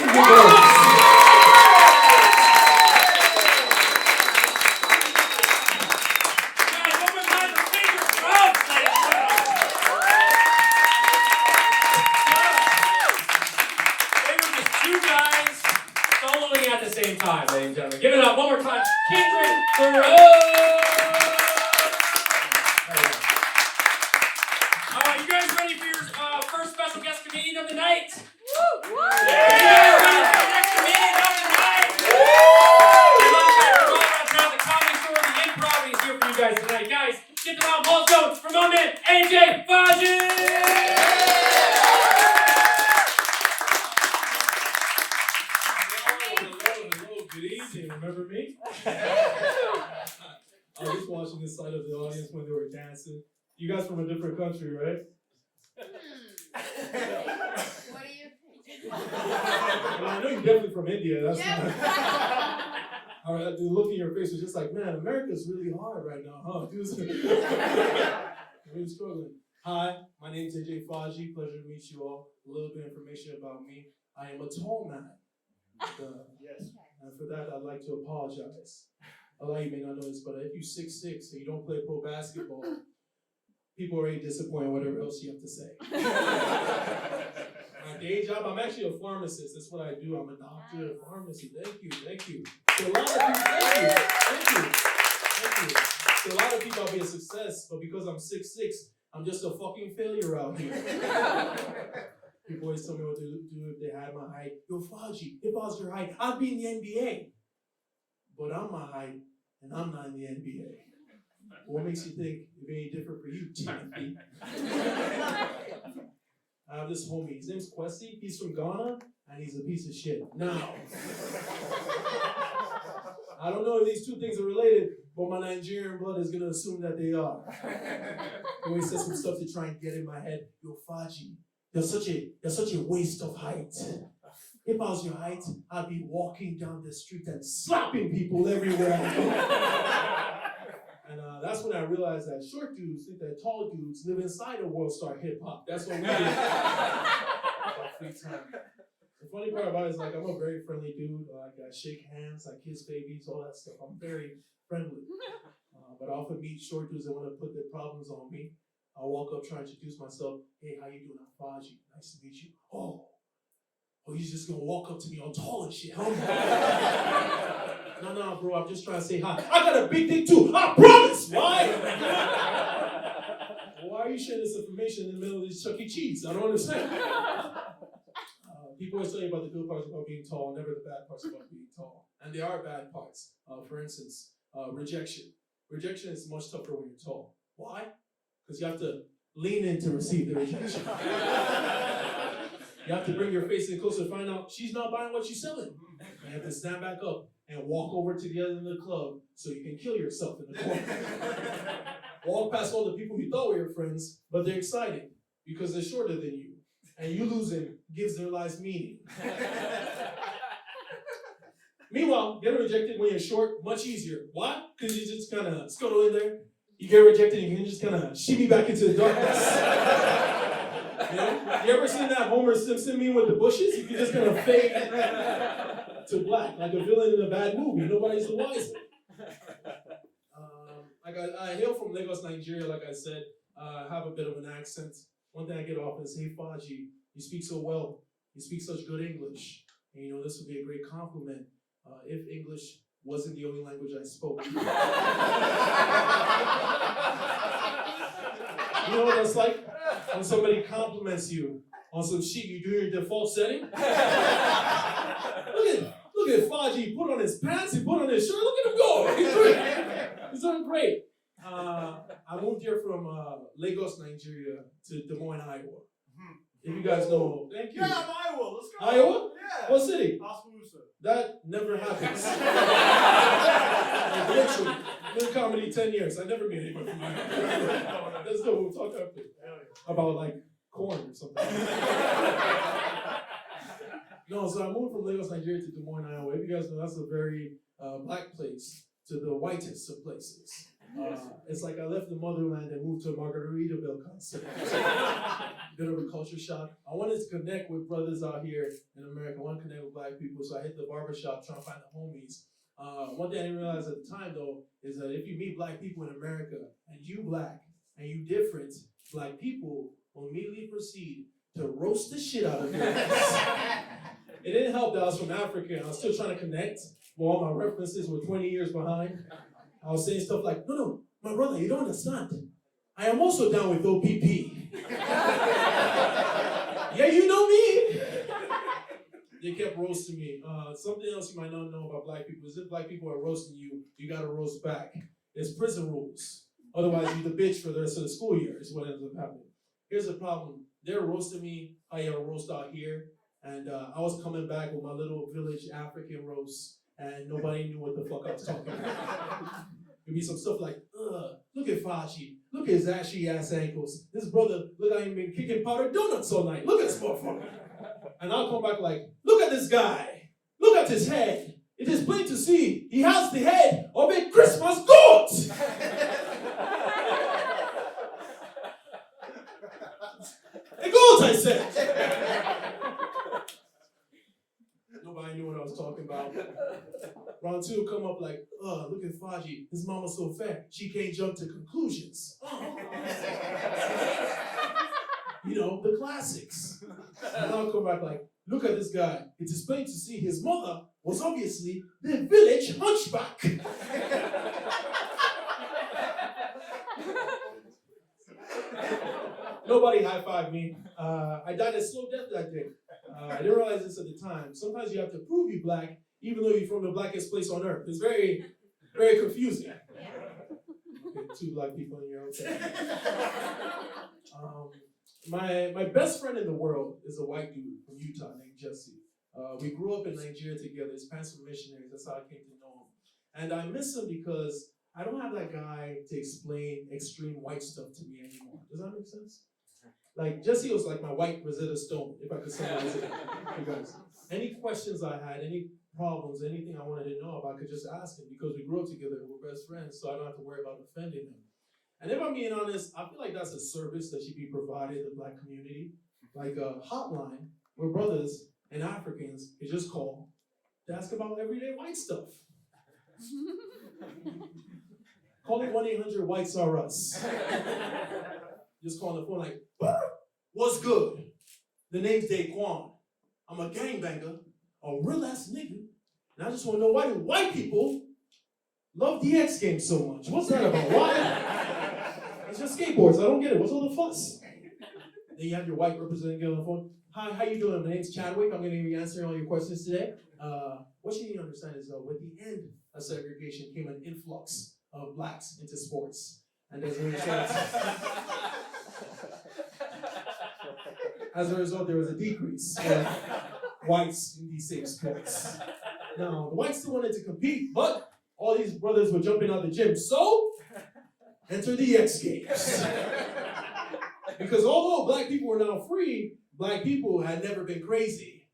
At the same time, ladies and gentlemen. Give it up one more time. Kindred Throats! You guys ready for your first special guest comedian of the night? Woo! Woo! Yeah! Ready for the next comedian of the night? Woo! I love that. We're all around the comedy store, the improv. He's here for you guys tonight. Guys, get the round of applause going for my man, AJ Faji! Good evening, remember me? I was watching this side of the audience when they were dancing. You guys from a different country, right? What do you think? Well, I know you're definitely from India, that's Yep. All right, the look in your face was just like, man, America's really hard right now, huh? Dude's really struggling. Hi, my name is AJ Faji. Pleasure to meet you all. A little bit of information about me. I am a tall man. Yes. And for that, I'd like to apologize. A lot of you may not know this, but if you're 6'6" and you don't play pro basketball, people are already disappointed whatever else you have to say. My day job, I'm actually a pharmacist. That's what I do. I'm a doctor of pharmacy. Thank you. So a lot of people, thank you. So a lot of people, I'll be a success, but because I'm 6'6", I'm just a fucking failure out here. People always tell me what to do if they had my height. Yo, Faji, if I was your height, I'd be in the NBA. But I'm my height, and I'm not in the NBA. What makes you think it'd be any different for you, Timothy? I have this homie. His name's Kwesi. He's from Ghana, and he's a piece of shit. Now, I don't know if these two things are related, but my Nigerian blood is going to assume that they are. He always says some stuff to try and get in my head. Yo, Faji. You're such a waste of height. If I was your height, I'd be walking down the street and slapping people everywhere I go. And that's when I realized that short dudes think that tall dudes live inside of World Star Hip Hop. That's what we do. About free time. The funny part about it is like I'm a very friendly dude. Like I shake hands, I kiss babies, all that stuff. I'm very friendly. But I often meet short dudes that want to put their problems on me. I walk up, try to introduce myself. Hey, how you doing? I'm Faji. Nice to meet you. Oh, he's just gonna walk up to me all tall and shit. Huh? No, bro. I'm just trying to say hi. I got a big dick too. I promise. Why? cheese. I don't understand. People always tell you about the good parts about being tall, never the bad parts about being tall. And there are bad parts. For instance, rejection. Rejection is much tougher when you're tall. Why? Because you have to lean in to receive the rejection. You have to bring your face in closer to find out she's not buying what you're selling. You have to stand back up and walk over to the other end of the club so you can kill yourself in the corner. Walk past all the people you thought were your friends, but they're excited because they're shorter than you. And you losing gives their lives meaning. Meanwhile, getting rejected when you're short, much easier. Why? Because you just kind of scuttle in there. You get rejected and you can just kind of shimmy back into the darkness. You know? You ever seen that Homer Simpson meme with the bushes? You can just kind of fade to black, like a villain in a bad movie. Nobody's the wiser. I hail from Lagos, Nigeria, like I said. I have a bit of an accent. One thing I get often is, hey, Faji, you speak so well. You speak such good English. And you know, this would be a great compliment if English wasn't the only language I spoke. You know what that's like? When somebody compliments you on some shit you do in your default setting. Look at Faji, he put on his pants, he put on his shirt, look at him go. He's doing great. I moved here from Lagos, Nigeria to Des Moines, Iowa. If you guys know, thank you. Yeah, I'm Iowa. Let's go. Iowa? Yeah. What city? Oskaloosa. That never happens. Literally, been comedy 10 years. I never meet anybody from Iowa. Let's go. We'll talk after about like corn or something. No, so I moved from Lagos, Nigeria to Des Moines, Iowa. If you guys know, that's a very black place to the whitest of places. It's like I left the motherland and moved to a Margaritaville concert. Bit of a culture shock. I wanted to connect with brothers out here in America. I want to connect with black people, so I hit the barbershop trying to find the homies. One thing I didn't realize at the time, though, is that if you meet black people in America, and you black, and you different, black people will immediately proceed to roast the shit out of you. It didn't help that I was from Africa, and I was still trying to connect, but all my references were 20 years behind. I was saying stuff like, no, my brother, you don't understand. I am also down with OPP. Yeah, you know me. They kept roasting me. Something else you might not know about black people is if black people are roasting you, you gotta roast back. It's prison rules. Otherwise, you're the bitch for the rest of the school year, is what ends up happening. Here's the problem. They're roasting me, I have a roast out here, and I was coming back with my little village African roast, and nobody knew what the fuck I was talking about. It'd be some stuff like, look at Faji, look at his ashy ass ankles. This brother, look at him been kicking powdered donuts all night. Look at this motherfucker. And I'll come back like, look at this guy. Look at his head. It is plain to see he has the head of a Christmas goat. A goat, I said. Nobody knew what I was talking about. Round two come up like, look at Faji. His mama's so fat, she can't jump to conclusions. You know, the classics. And I'll come back like, look at this guy. It is plain to see his mother was obviously the village hunchback. Nobody high-fived me. I died a slow death that day. I didn't realize this at the time. Sometimes you have to prove you're black, even though you're from the blackest place on earth. It's very, very confusing. Okay, two black people in here, okay. My best friend in the world is a white dude from Utah named Jesse. We grew up in Nigeria together. His parents were missionaries. That's how I came to know him. And I miss him because I don't have that guy to explain extreme white stuff to me anymore. Does that make sense? Like, Jesse was like my white Rosetta Stone, if I could summarize it. You guys. Any questions I had, any problems, anything I wanted to know about, I could just ask him because we grew up together, we're best friends, so I don't have to worry about offending him. And if I'm being honest, I feel like that's a service that should be provided to the black community. Like a hotline where brothers and Africans can just call to ask about everyday white stuff. Call it 1-800-WHITES-ARE-US. Just call on the phone like, what's good? The name's Daquan. I'm a gangbanger, a real ass nigga, and I just want to know why do white people love the X Games so much? What's that about? Why? It's just skateboards. I don't get it. What's all the fuss? then you have your white representative on the phone. Hi, how you doing? My name's Chadwick. I'm going to be answering all your questions today. What you need to understand is with the end of segregation came an influx of blacks into sports. And as a result, there was a decrease of whites in these same sports. Now, the whites still wanted to compete, but all these brothers were jumping out the gym. So, enter the X Games. Because although black people were now free, black people had never been crazy.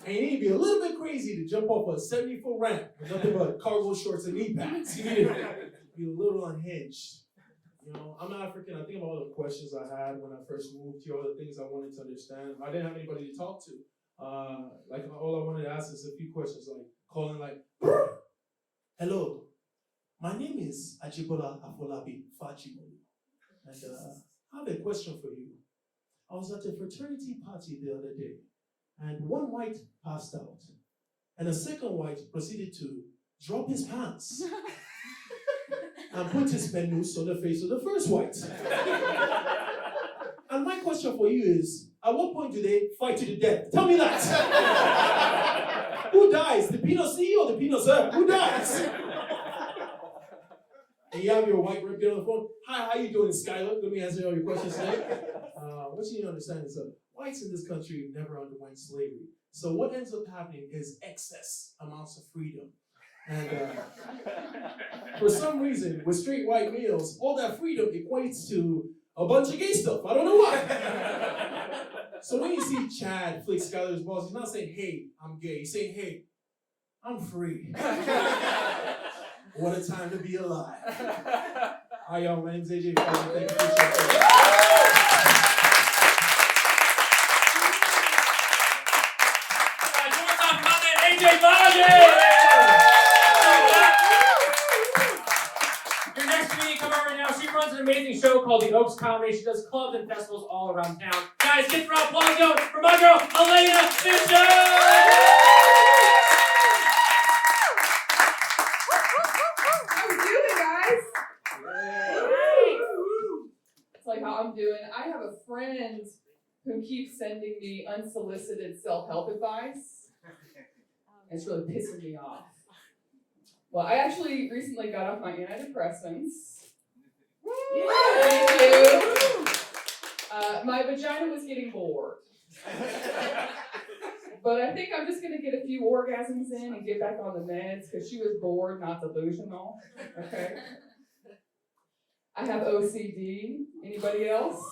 And you need to be a little bit crazy to jump off a 70-foot ramp with nothing but cargo shorts and knee pads. You need to be a little unhinged. You know, I'm African. I think of all the questions I had when I first moved here, all the things I wanted to understand. I didn't have anybody to talk to. Like all I wanted to ask is a few questions, like calling like, hello, my name is Ajibola Afolabi Faji. And I have a question for you. I was at a fraternity party the other day, and one white passed out, and a second white proceeded to drop his pants and put his penus on the face of the first white. And my question for you is, at what point do they fight to the death? Tell me that. Who dies, the peanut C or the peanut Z? Who dies? And you have your white rep on the phone. Hi, how you doing, Skylar? Let me answer all your questions today. What you need to understand is whites in this country never underwent slavery. So what ends up happening is excess amounts of freedom. And for some reason, with straight white males, all that freedom equates to a bunch of gay stuff. I don't know why. So when you see Chad flick Skylar's balls, he's not saying, hey, I'm gay. He's saying, hey, I'm free. What a time to be alive. Hi, y'all. My name's AJ. Thank you for sharing. AJ Faji! Your next comedian come out right now. She runs an amazing show called The Oaks Comedy. She does clubs and festivals all around town. Guys, get for applause going for my girl, Elena Fisher! Like how I'm doing. I have a friend who keeps sending me unsolicited self-help advice. It's really pissing me off. Well, I actually recently got off my antidepressants. Thank you. My vagina was getting bored. But I think I'm just going to get a few orgasms in and get back on the meds because she was bored, not delusional. Okay? I have OCD. Anybody else?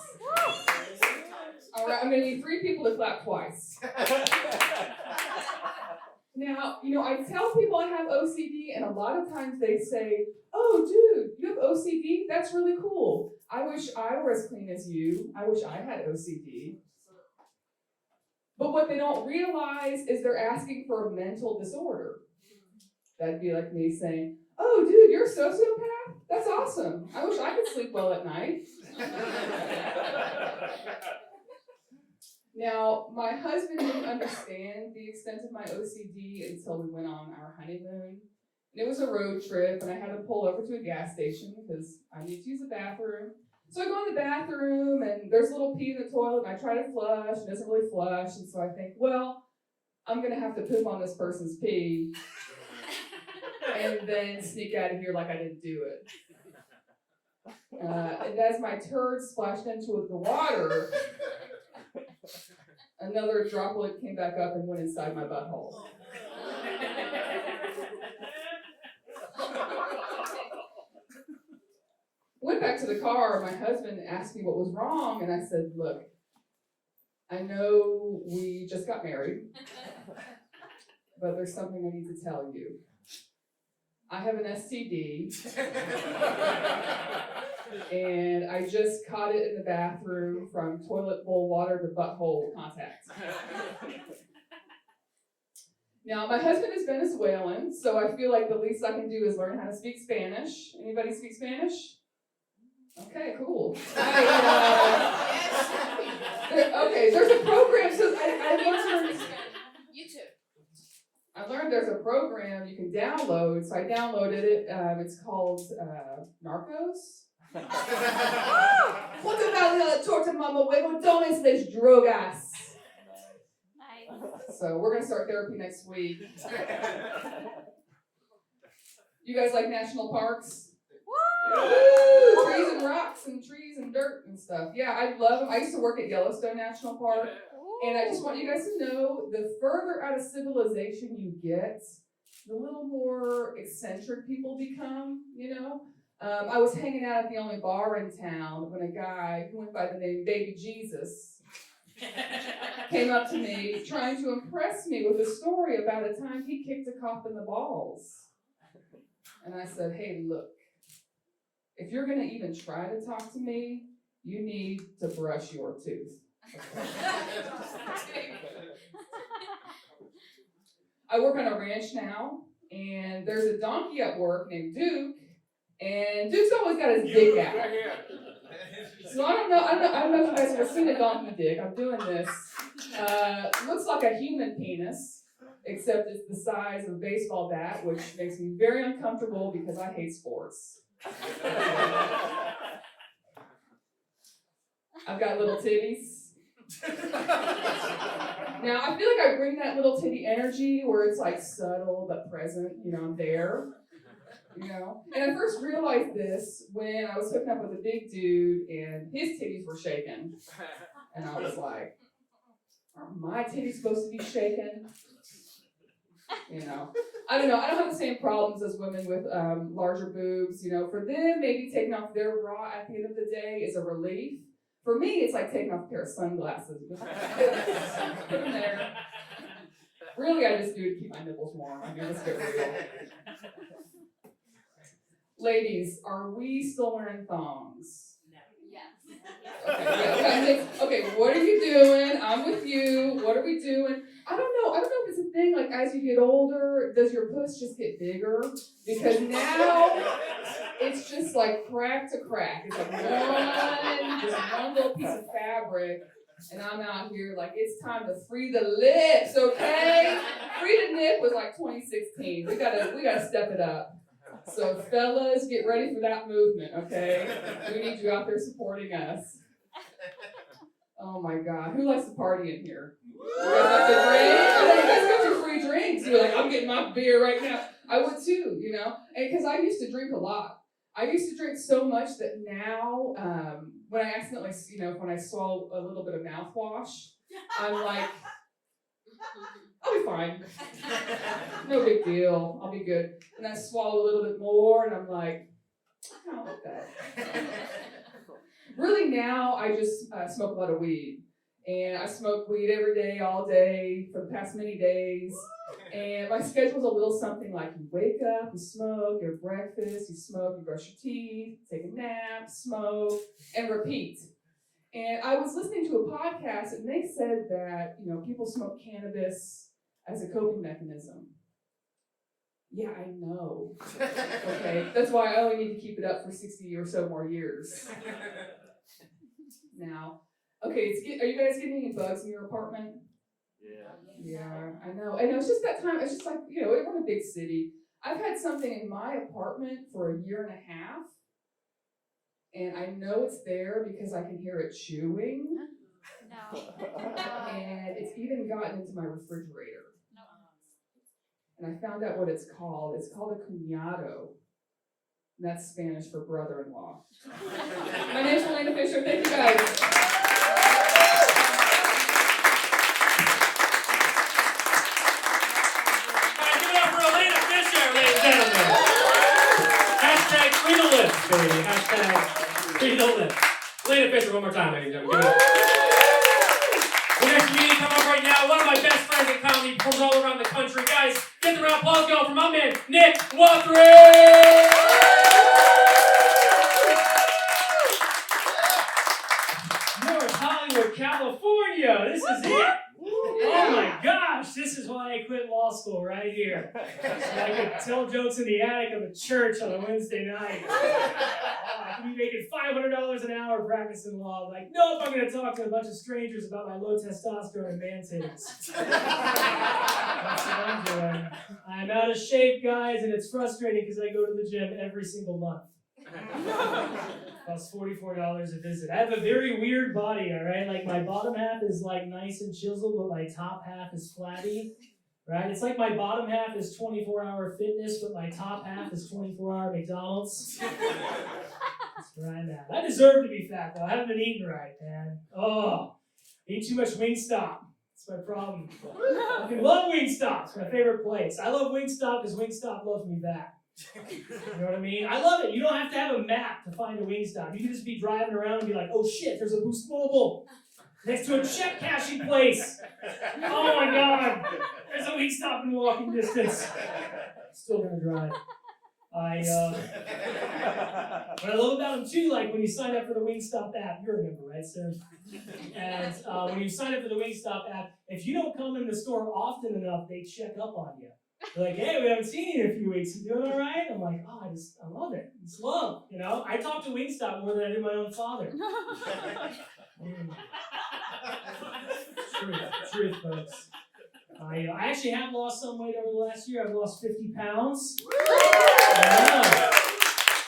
All right, I'm going to need 3 people to clap twice. Now, I tell people I have OCD, and a lot of times they say, oh, dude, you have OCD? That's really cool. I wish I were as clean as you. I wish I had OCD. But what they don't realize is they're asking for a mental disorder. That'd be like me saying, oh, dude, you're a sociopath? That's awesome. I wish I could sleep well at night. Now, my husband didn't understand the extent of my OCD until we went on our honeymoon. And it was a road trip, and I had to pull over to a gas station because I need to use the bathroom. So I go in the bathroom, and there's a little pee in the toilet, and I try to flush, and it doesn't really flush. And so I think, well, I'm going to have to poop on this person's pee and then sneak out of here like I didn't do it. And as my turd splashed into the water, another droplet came back up and went inside my butthole. Went back to the car, my husband asked me what was wrong, and I said, look, I know we just got married, but there's something I need to tell you. I have an STD, and I just caught it in the bathroom from toilet bowl water to butthole contact. Now, my husband is Venezuelan, so I feel like the least I can do is learn how to speak Spanish. Anybody speak Spanish? Okay, cool. Okay, there's a program, so I learned. YouTube. I learned there's a program you can download, so I downloaded it. It's called Narcos. Portugal, torta mama, huevotones, les drogas. So we're gonna start therapy next week. You guys like national parks? Woo! Trees and rocks and trees and dirt and stuff. Yeah, I love them. I used to work at Yellowstone National Park, and I just want you guys to know, the further out of civilization you get, the little more eccentric people become, you know? I was hanging out at the only bar in town when a guy who went by the name Baby Jesus came up to me trying to impress me with a story about a time he kicked a cop in the balls. And I said, hey, look, if you're going to even try to talk to me, you need to brush your tooth. I work on a ranch now, and there's a donkey at work named Duke, and Duke's always got his dick out. So I don't know if you guys have ever seen a donkey dick. I'm doing this. Looks like a human penis, except it's the size of a baseball bat, which makes me very uncomfortable because I hate sports. I've got little titties. Now, I feel like I bring that little titty energy where it's like subtle but present, you know, I'm there. You know? And I first realized this when I was hooking up with a big dude and his titties were shaking. And I was like, are my titties supposed to be shaking? You know, I don't know. I don't have the same problems as women with larger boobs. You know, for them, maybe taking off their bra at the end of the day is a relief. For me, it's like taking off a pair of sunglasses. Put them there. Really, I just do it to keep my nipples warm. I mean, let's get real. Ladies, are we still wearing thongs? Okay, what are you doing? I'm with you. What are we doing? I don't know if it's a thing, like as you get older, does your puss just get bigger? Because now it's just like crack to crack. It's like one little piece of fabric, and I'm out here like it's time to free the lips, okay? Free the nip was like 2016. We gotta step it up. So fellas, get ready for that movement, okay? We need you out there supporting us. Oh my God, who likes to party in here? You guys like to drink? I know you guys got your free drinks. You're like, I'm getting my beer right now. I would too, you know? And because I used to drink a lot. I used to drink so much that now, when I accidentally, you know, when I swallow a little bit of mouthwash, I'm like, I'll be fine. No big deal. I'll be good. And I swallow a little bit more, and I'm like, I don't like that. Really now, I just smoke a lot of weed. And I smoke weed every day, all day, for the past many days. And my schedule's a little something like you wake up, you smoke, you have breakfast, you smoke, you brush your teeth, take a nap, smoke, and repeat. And I was listening to a podcast, and they said that, you know, people smoke cannabis as a coping mechanism. Yeah, I know. Okay, that's why I only need to keep it up for 60 or so more years. Now, okay, are you guys getting any bugs in your apartment? Yeah, I know. And it's just that time, it's just like, you know, we're in a big city. I've had something in my apartment for a year and a half, and I know it's there because I can hear it chewing. No. And it's even gotten into my refrigerator. No. And I found out what it's called. It's called a cuñado. And that's Spanish for brother-in-law. My name's Elena Fisher. Thank you guys. Hashtag free the lips, baby. Hashtag free the lips. Elena Fisher, one more time, ladies and gentlemen. Give it up. The next comedian coming up right now, one of my best friends in comedy, performs all around the country. Guys, get the round of applause going for my man, Nick Wathry! North Hollywood, California. This is it. Oh my gosh, this is why I quit law school right here. So I could tell jokes in the attic of a church on a Wednesday night. I could be making $500 an hour practicing law. Like, nope, I'm going to talk to a bunch of strangers about my low testosterone and man titties. That's what I'm doing. I'm out of shape, guys, and it's frustrating because I go to the gym every single month. But costs $44 a visit. I have a very weird body, all right? Like my bottom half is like nice and chiseled, but my top half is flabby, right? It's like my bottom half is 24-hour fitness, but my top half is 24-hour McDonald's. That's where I'm at. I deserve to be fat, though. I haven't been eating right, man. Oh, eat too much Wingstop. That's my problem. I love Wingstop. It's my favorite place. I love Wingstop because Wingstop loves me back. You know what I mean? I love it. You don't have to have a map to find a Wingstop. You can just be driving around and be like, oh shit, there's a Boost Mobile next to a check cashing place. Oh my god, there's a Wingstop in walking distance. Still gonna drive. What I love about them too, like when you sign up for the Wingstop app, you remember, right, sir? And when you sign up for the Wingstop app, if you don't come in the store often enough, they check up on you. They're like, hey, we haven't seen you in a few weeks. You doing all right? I'm like, oh, I love it. It's love, you know? I talk to Wingstop more than I do my own father. Truth, folks. I actually have lost some weight over the last year. I've lost 50 pounds.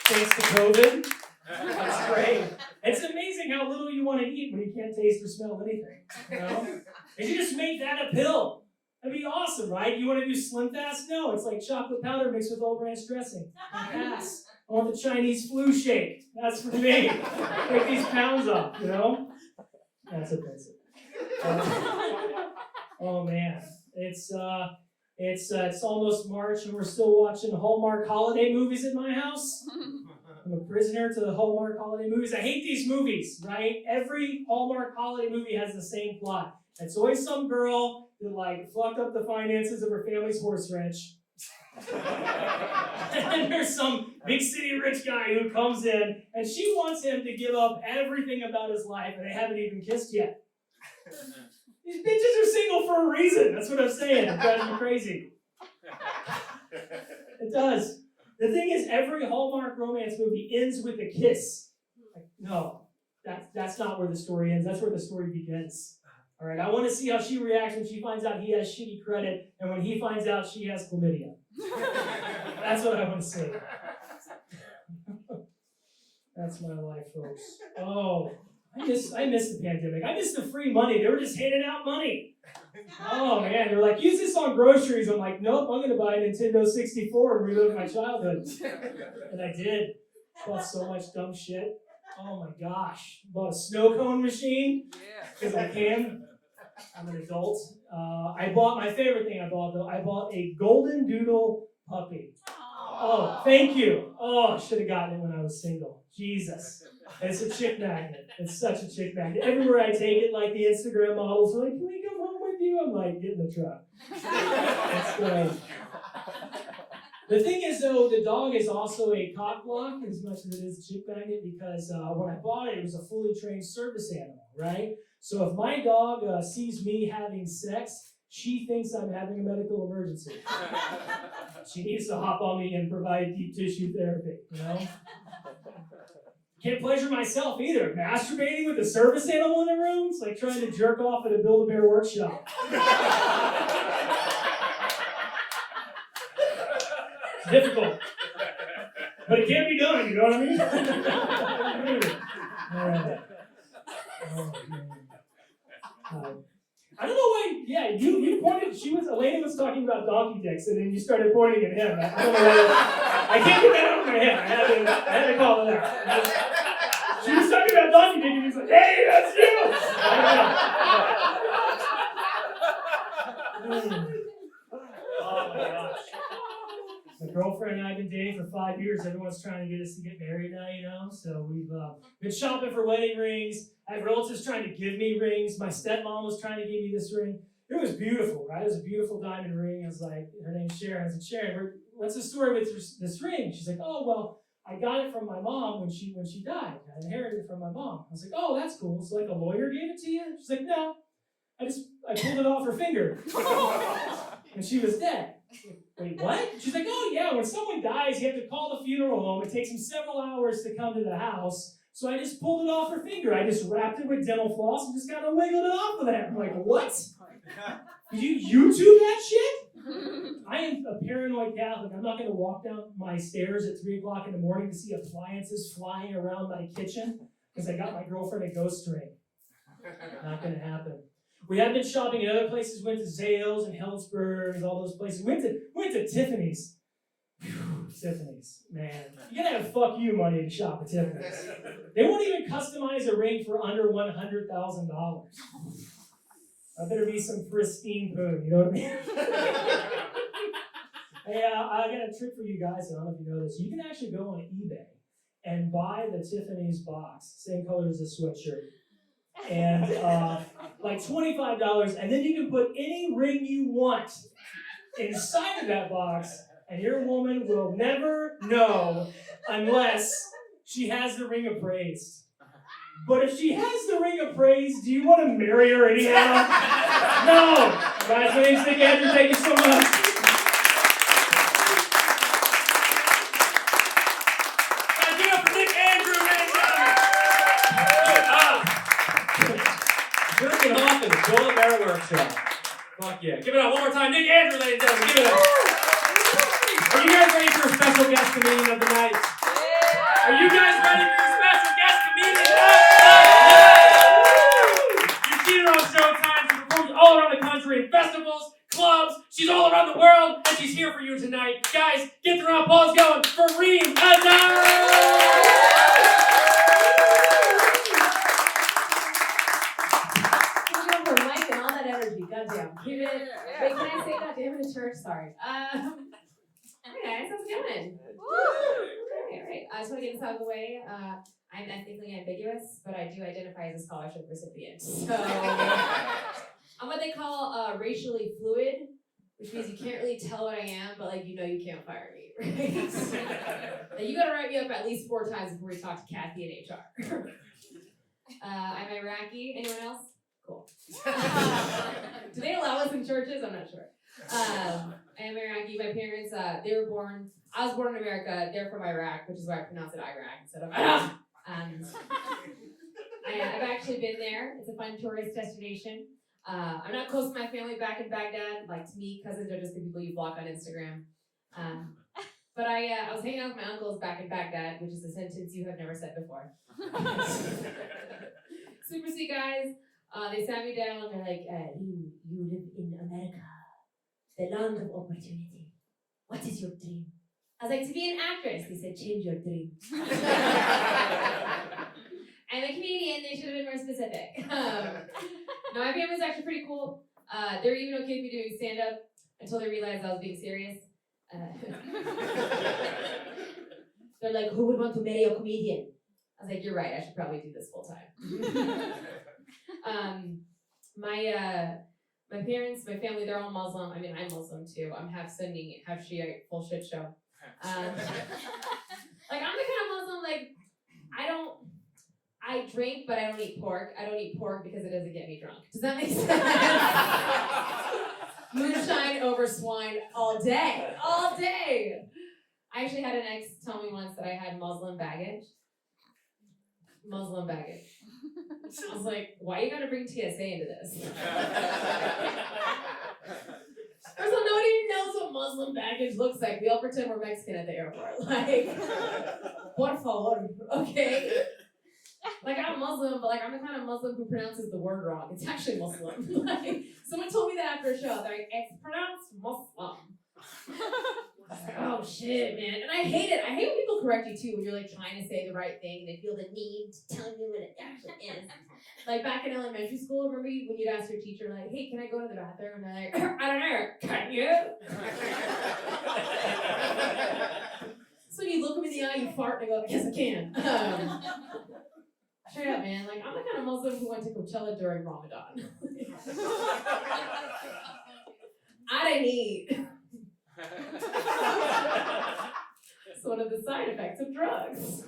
Thanks to COVID. That's great. It's amazing how little you want to eat when you can't taste or smell anything. You know? If you just make that a pill, that'd be awesome, right? You want to do Slim Fast? No, it's like chocolate powder mixed with Old Ranch dressing. Pass. I want the Chinese flu shake. That's for me. Take these pounds off, you know? That's offensive. Oh man, it's almost March and we're still watching Hallmark holiday movies at my house. I'm a prisoner to the Hallmark holiday movies. I hate these movies, right? Every Hallmark holiday movie has the same plot. It's always some girl that like fucked up the finances of her family's horse ranch. And there's some big city rich guy who comes in and she wants him to give up everything about his life and they haven't even kissed yet. These bitches are single for a reason. That's what I'm saying. It drives me crazy. It does. The thing is, every Hallmark romance movie ends with a kiss. Like, no, that's not where the story ends. That's where the story begins. All right, I want to see how she reacts when she finds out he has shitty credit and when he finds out she has chlamydia. That's what I want to see. That's my life, folks. Oh, I miss the pandemic. I miss the free money. They were just handing out money. Oh man, they're like, use this on groceries. I'm like, nope, I'm gonna buy a Nintendo 64 and relive my childhood. And I did. Bought so much dumb shit. Oh my gosh. Bought a snow cone machine. Because I can. I'm an adult. My favorite thing I bought though, I bought a golden doodle puppy. Oh, thank you. Oh, I should have gotten it when I was single. Jesus. It's a chick magnet. It's such a chick magnet. Everywhere I take it, like the Instagram models are like, can we come home with you? I'm like, get in the truck. That's great. The thing is, though, the dog is also a cock block as much as it is a chick magnet because when I bought it, it was a fully trained service animal, right? So if my dog sees me having sex, she thinks I'm having a medical emergency. She needs to hop on me and provide deep tissue therapy, you know? Can't pleasure myself either. Masturbating with a service animal in the room? It's like trying to jerk off at a Build-A-Bear workshop. It's difficult. But it can't be done, you know what I mean? All right. Oh, man. I don't know why, yeah, you pointed, Elena was talking about donkey dicks, and then you started pointing at him. I don't know why, I can't get that out of my head. I had to call it out. She was talking about donkey dick, and he's like, hey, that's you! Oh my gosh. My girlfriend and I have been dating for 5 years. Everyone's trying to get us to get married now, you know? So we've been shopping for wedding rings. I have relatives trying to give me rings. My stepmom was trying to give me this ring. It was beautiful, right? It was a beautiful diamond ring. I was like, her name's Sharon. I said, Sharon, what's the story with this ring? She's like, oh, well, I got it from my mom when she died. I inherited it from my mom. I was like, oh, that's cool. So like a lawyer gave it to you? She's like, no. I pulled it off her finger. And she was dead. Wait, what? She's like, oh yeah, when someone dies, you have to call the funeral home. It takes them several hours to come to the house. So I just pulled it off her finger. I just wrapped it with dental floss and just kind of wiggled it off of there. I'm like, what? Did you YouTube that shit? I am a paranoid Catholic. I'm not going to walk down my stairs at 3 o'clock in the morning to see appliances flying around my kitchen because I got my girlfriend a ghost ring. Not going to happen. We have been shopping at other places. Went to Zales and Helzberg and all those places. Went to Tiffany's. Whew, Tiffany's, man. You gotta have fuck you money to shop at Tiffany's. They won't even customize a ring for under $100,000. I better be some pristine poon, you know what I mean? Hey, I got a trick for you guys. I don't know if you know this. You can actually go on eBay and buy the Tiffany's box, same color as the sweatshirt, and like $25, and then you can put any ring you want inside of that box, and your woman will never know unless she has the ring appraised. But if she has the ring appraised, do you want to marry her anyhow? No! Guys, my name's Nick Andrew. Thank you so much. Guys, give it up for Nick Andrew, ladies and gentlemen. Jerking off in the Joel Bear Workshop. Fuck yeah. Give it up one more time. Nick Andrew, ladies and gentlemen. Give it up. Are you guys ready for a special guest comedian of the night? Are you guys ready for a special guest comedian of the night? You've seen her on Showtime. She performs all around the country in festivals, clubs. She's all around the world, and she's here for you tonight. Guys, get the round of applause going for Reem Edan! For Mike and all that energy, goddamn. Keep it. Wait, can I say goddamn in church? Sorry. Hey guys, how's it going? Okay, all right. I just want to get this out of the way. I'm ethnically ambiguous, but I do identify as a scholarship recipient. So I'm what they call racially fluid, which means you can't really tell what I am, but like you know you can't fire me, right? Now, you gotta write me up at least 4 times before we talk to Kathy in HR. I'm Iraqi. Anyone else? Cool. Do they allow us in churches? I'm not sure. I am Iraqi. My parents, I was born in America. They're from Iraq, which is why I pronounce it Iraq instead of Iraq. I've actually been there. It's a fun tourist destination. I'm not close to my family back in Baghdad. Like, to me, cousins are just the people you block on Instagram. But I was hanging out with my uncles back in Baghdad, which is a sentence you have never said before. Super sweet guys. They sat me down and they're like, you live in America, the land of opportunity. What is your dream? I was like, to be an actress. They said, change your dream. I'm a comedian. They should have been more specific. No, my family's actually pretty cool. They were even okay with me doing stand-up until they realized I was being serious. They're like, who would want to marry a comedian? I was like, you're right. I should probably do this full time. My parents, my family, they're all Muslim. I mean, I'm Muslim too. I'm half Sunni, half Shiite, full shit show. Like, I'm the kind of Muslim, like, I drink, but I don't eat pork. I don't eat pork because it doesn't get me drunk. Does that make sense? Moonshine over swine all day. All day. I actually had an ex tell me once that I had Muslim baggage. Muslim baggage. I was like, why you gotta bring TSA into this? First of all, nobody even knows what Muslim baggage looks like. We all pretend we're Mexican at the airport. Like, por favor, okay? Like, I'm Muslim, but like, I'm the kind of Muslim who pronounces the word wrong. It's actually Muslim. Like, someone told me that after a show. They're like, it's pronounced Muslim. I was like, oh shit, man. And I hate it. I hate when people correct you too when you're like trying to say the right thing and they feel the need to tell you what it actually is. Like back in elementary school, remember when you'd ask your teacher, like, hey, can I go to the bathroom? And they're like, I don't know, can you? So you look them in the eye, you fart, and they go, yes, I can. Straight up, man. Like, I'm the kind of Muslim who went to Coachella during Ramadan. I didn't eat. It's one of the side effects of drugs.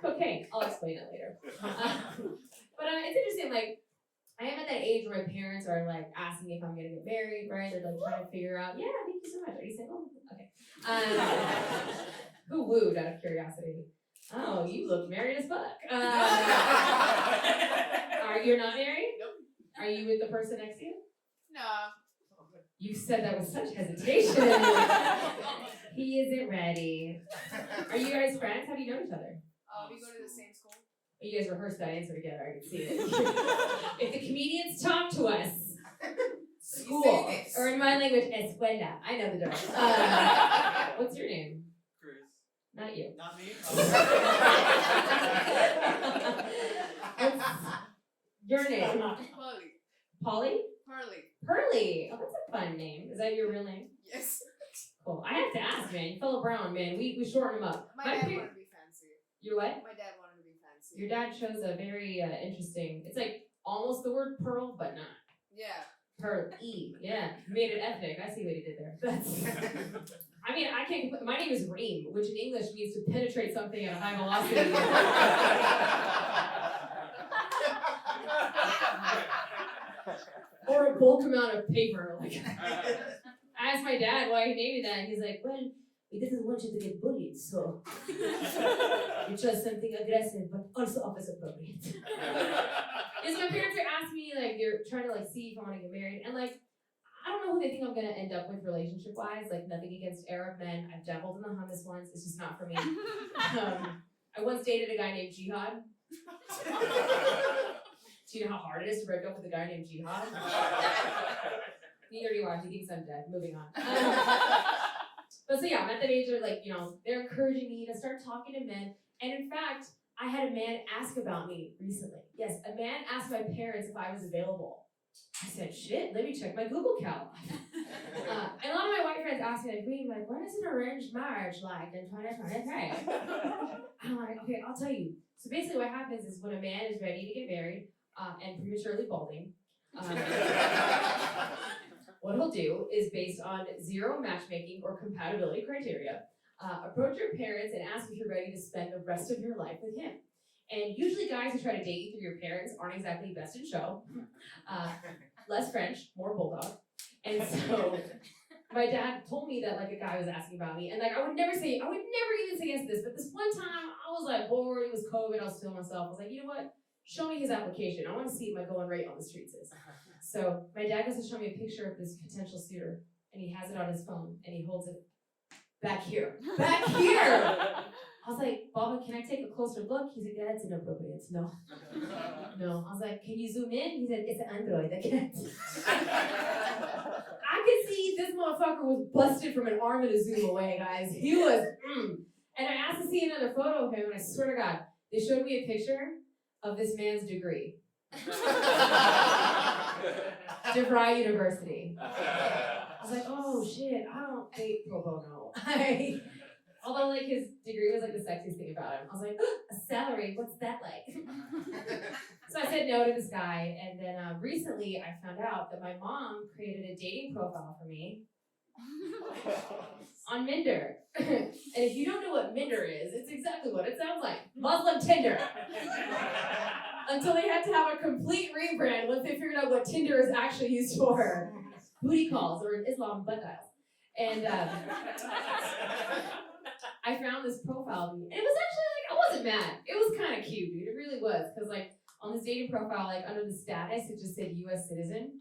Cocaine. I'll explain it later. But it's interesting, like, I am at that age where my parents are, like, asking me if I'm going to get married, right? They're, like, trying to figure out, yeah, thank you so much. Are you single? Okay. Who wooed, out of curiosity? Oh, you look married as fuck. Are you not married? Nope. Are you with the person next to you? No. You said that with such hesitation. He isn't ready. Are you guys friends? How do you know each other? We go to the same school. You guys rehearsed that answer together. I can see it. If the comedians talk to us, school, or in my language, escuela. I know the difference. What's your name? Chris. Not you. Not me? What's your name? Polly. Polly? Harley. Pearly. Oh, that's a fun name. Is that your real name? Yes. Cool. I have to ask, man. You fell Brown, man. We shorten him up. My dad wanted to be fancy. Your what? My dad wanted to be fancy. Your dad chose a very interesting. It's like almost the word pearl, but not. Yeah. Pearl E. Yeah. Made it ethnic. I see what he did there. That's. I mean, I can't. My name is Reem, which in English means to penetrate something at a high velocity. Or a bulk amount of paper. Like, I asked my dad why he named me that, and he's like, well, he doesn't want you to get bullied, so you chose something aggressive, but also office appropriate. Because my parents are asking me, like, they're trying to, like, see if I want to get married, and, like, I don't know who they think I'm going to end up with relationship-wise, like, nothing against Arab men. I've dabbled in the hummus once. It's just not for me. I once dated a guy named Jihad. Do you know how hard it is to break up with a guy named Jihad? Neither do I. He thinks I'm dead. Moving on. But so yeah, I'm at that age where, like, you know, they're encouraging me to start talking to men. And in fact, I had a man ask about me recently. Yes, a man asked my parents if I was available. I said, shit, let me check my Google Cal. And a lot of my white friends ask me, like, Reem, like, what is an arranged marriage like in 2023? I'm like, okay, I'll tell you. So basically what happens is when a man is ready to get married, and prematurely balding, what he'll do is, based on zero matchmaking or compatibility criteria, approach your parents and ask if you're ready to spend the rest of your life with him. And usually guys who try to date you through your parents aren't exactly best in show. Less French, more bulldog. And so my dad told me that, like, a guy was asking about me, and, like, I would never even say yes to this, but this one time I was, like, bored, it was COVID, I was feeling myself. I was like, you know what? Show me his application. I want to see what my going rate on the streets is. So my dad goes to show me a picture of this potential suitor, and he has it on his phone, and he holds it back here. Back here! I was like, Baba, can I take a closer look? He said, yeah, that's inappropriate. No. No. I was like, can you zoom in? He said, it's an Android. I can't. I could see this motherfucker was busted from an arm and a zoom away, guys. He was, And I asked to see another photo of him, and I swear to God, they showed me a picture of this man's degree. DeVry University. I was like, oh shit, I don't date pro bono. Although, like, his degree was, like, the sexiest thing about him. I was like, a salary, what's that like? So I said no to this guy, and then recently I found out that my mom created a dating profile for me on Minder. And if you don't know what Minder is, it's exactly what it sounds like. Muslim Tinder. Until they had to have a complete rebrand once they figured out what Tinder is actually used for. Booty calls, or in Islam, butt dials. And I found this profile of me. And it was actually, like, I wasn't mad. It was kind of cute, dude. It really was. Because, like, on this dating profile, like, under the status, it just said U.S. citizen.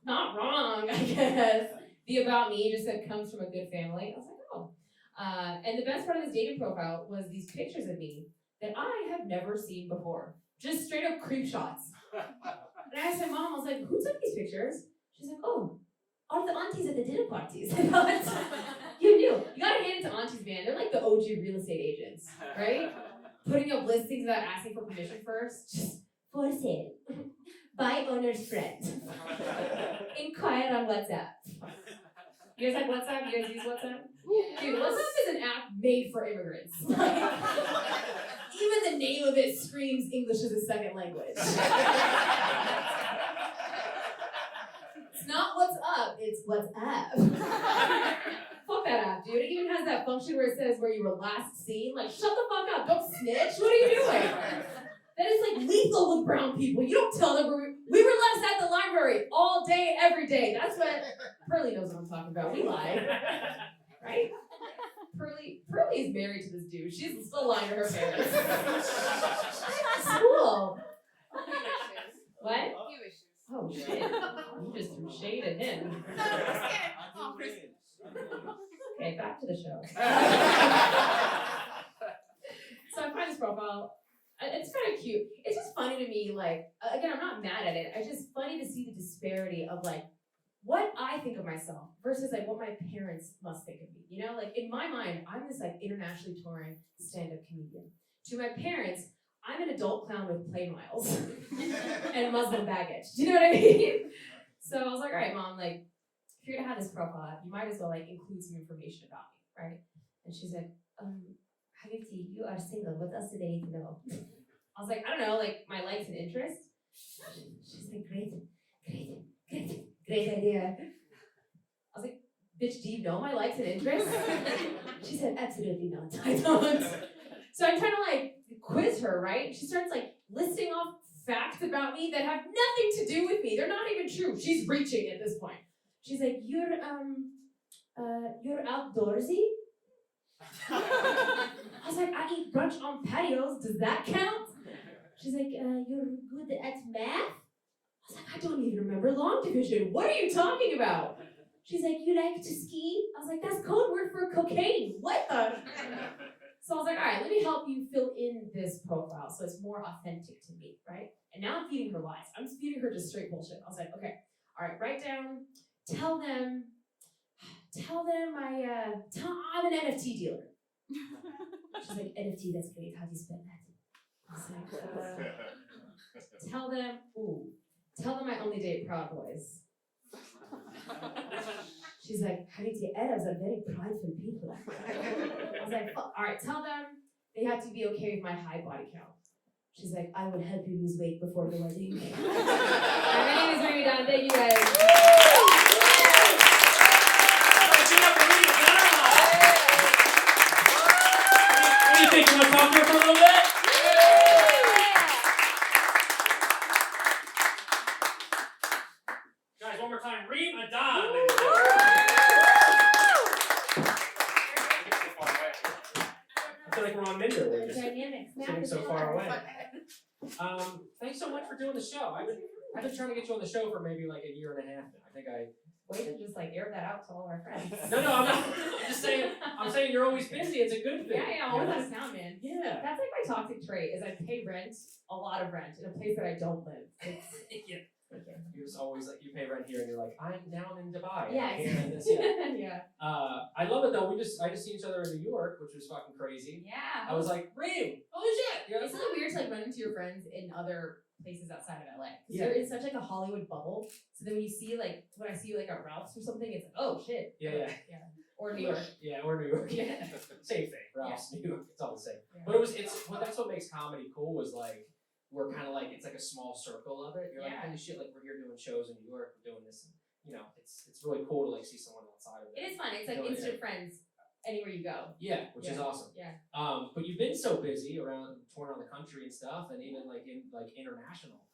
Not wrong, I guess. The about me just said comes from a good family. I was like, oh. And the best part of this dating profile was these pictures of me that I have never seen before. Just straight up creep shots. And I asked my mom, I was like, who took these pictures? She's like, oh, all the aunties at the dinner parties. You knew. You gotta hand it to aunties, man. They're like the OG real estate agents, right? Putting up listings without asking for permission first. Just for sale. By owner's friend. Inquire on WhatsApp. You guys have WhatsApp? You guys use WhatsApp? Dude, WhatsApp is an app made for immigrants. Even the name of it screams English as a second language. It's not what's up, it's what's up. Fuck that app, dude. It even has that function where it says where you were last seen. Like, shut the fuck up, don't snitch. What are you doing? That is like lethal with brown people. You don't tell them we were last at the library all day, every day. That's what Pearly knows what I'm talking about. We lied. Right? Pearly is married to this dude. She's still lying to her parents. It's cool. What? Oh, shit. shade at him. Okay, back to the show. So I find this profile. It's kind of cute. It's just funny to me. Like, again, I'm not mad at it. It's just funny to see the disparity of like what I think of myself versus like what my parents must think of me. You know, like in my mind, I'm this like internationally touring stand-up comedian. To my parents, I'm an adult clown with plane miles and Muslim baggage. Do you know what I mean? So I was like, all right, Mom, like, if you're gonna have this profile, you might as well like include some information about me, right? And she's like, Habibti, you are single. What else do they need to know? I was like, I don't know, like my likes and interests. She's like, great idea. I was like, bitch, do you know my likes and interests? She said, absolutely not. I don't. So I'm trying to like quiz her, right? She starts like listing off facts about me that have nothing to do with me. They're not even true. She's reaching at this point. She's like, you're outdoorsy? I was like, I eat brunch on patios. Does that count? She's like, you're good at math? I was like, I don't even remember long division. What are you talking about? She's like, you like to ski? I was like, that's code word for cocaine. What the? So I was like, all right, let me help you fill in this profile so it's more authentic to me, right? And now I'm feeding her lies. I'm just feeding her just straight bullshit. I was like, okay, all right, write down, tell them I'm an NFT dealer. She's like, NFT, that's great. How do you spell that? I was like, tell them I only date Proud Boys. She's like, Habibti, Arabs are very prideful people. I was like, all right, tell them they have to be okay with my high body count. She's like, I will help you lose weight before the wedding. My name is Reem Edan. Thank you guys. What do you think? You want to talk to her for a little bit? Guys, one more time. Reem Edan. I feel like we're on Minder. We're just sitting so far away. Thanks so much for doing the show. I've been trying to get you on the show for maybe like a year and a half now. I think Way to just like air that out to all of our friends. No, I'm not. I'm just saying. I'm saying you're always busy. It's a good thing. Yeah, I'm always out of town, man. Yeah. That's like my toxic trait is I pay rent, a lot of rent, in a place that I don't live. It's, yeah. You're just always like, you pay rent here, and you're like, I'm in Dubai. Yeah, I'm here in this, yeah. I love it though. I just seen each other in New York, which was fucking crazy. Yeah. I was like, Reem, holy shit. You know? It's really weird to like run into your friends in other places outside of LA. Because Yeah. you're in such like a Hollywood bubble. So then when you see like when I see you like at Ralph's or something, it's like, oh shit. Yeah. Or New York. Yeah, or New York. Yeah. Same thing. Ralph's, New York. It's all the same. Yeah. But that's what makes comedy cool. Was like we're kind of like it's like a small circle of it. You're like, holy shit, like we're here doing shows in New York. We're doing this. And, you know, it's really cool to like see someone outside of it. It is fun. It's like instant friends anywhere you go. Yeah, which is awesome. Yeah. But you've been so busy around touring around the country and stuff, and even like in like international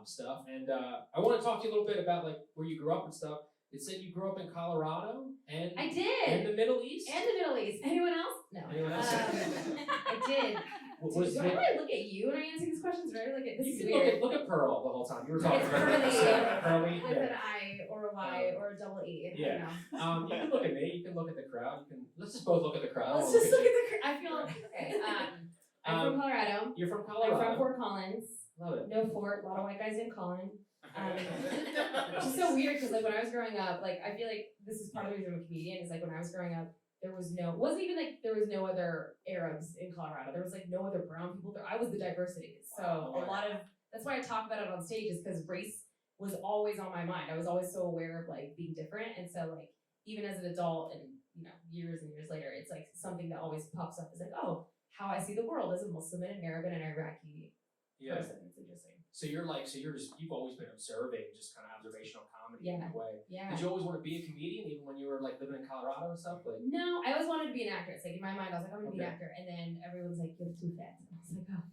stuff. And I want to talk to you a little bit about like where you grew up and stuff. It said you grew up in Colorado and I did. And the Middle East. And the Middle East. Anyone else? No. Anyone else? I did. Do I really look at you when I answer these questions, or do I look at this? You is can weird. look at Pearl the whole time. You were talking It's about Pearly. with an I or a Y or a double E. Yeah. You can look at me. You can look at the crowd. Let's just both look at the crowd. Let's just look at the crowd. I feel okay. I'm from Colorado. You're from Colorado. I'm from Fort Collins. Love it. No fort. A lot of white guys in Collin. Which is so weird because like when I was growing up, like I feel like this is part of the reason I'm a comedian. Is like when I was growing up, there was no other Arabs in Colorado. There was like no other brown people there. I was the diversity. So a lot of that's why I talk about it on stage is because race was always on my mind. I was always so aware of like being different, and so like even as an adult and years and years later, it's like something that always pops up. Is like, oh, how I see the world as a Muslim and an Arab and an Iraqi person. It's interesting. So you've always been observing, just kind of observational comedy in that way. Yeah. Did you always want to be a comedian even when you were like living in Colorado and stuff? Like no, I always wanted to be an actress. Like in my mind, I was like, I'm gonna be an actor, and then everyone's like, you're too fat. And I was like, oh.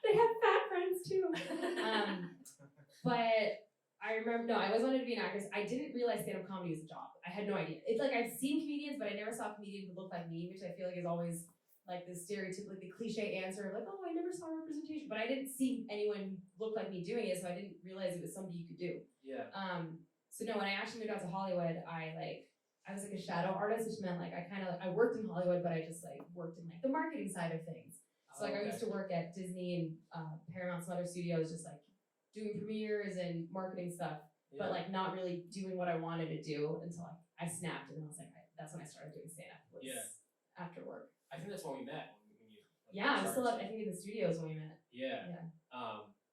They have fat friends too. But I remember, no, I always wanted to be an actress. I didn't realize stand-up comedy was a job. I had no idea. It's like I've seen comedians, but I never saw a comedian who looked like me, which I feel like is always like the stereotypical, like the cliche answer of like, oh, I never saw representation, but I didn't see anyone look like me doing it, so I didn't realize it was something you could do. Yeah. So no, when I actually moved out to Hollywood, I was like a shadow artist, which meant like I worked in Hollywood, but I just like worked in like the marketing side of things. So like I used to work at Disney and Paramount, some other studios, just like doing premieres and marketing stuff, but like not really doing what I wanted to do until I snapped, and then I was like, that's when I started doing stand-up. After work. I think that's when we met. Yeah, I'm still I think in the studios when we met. Yeah.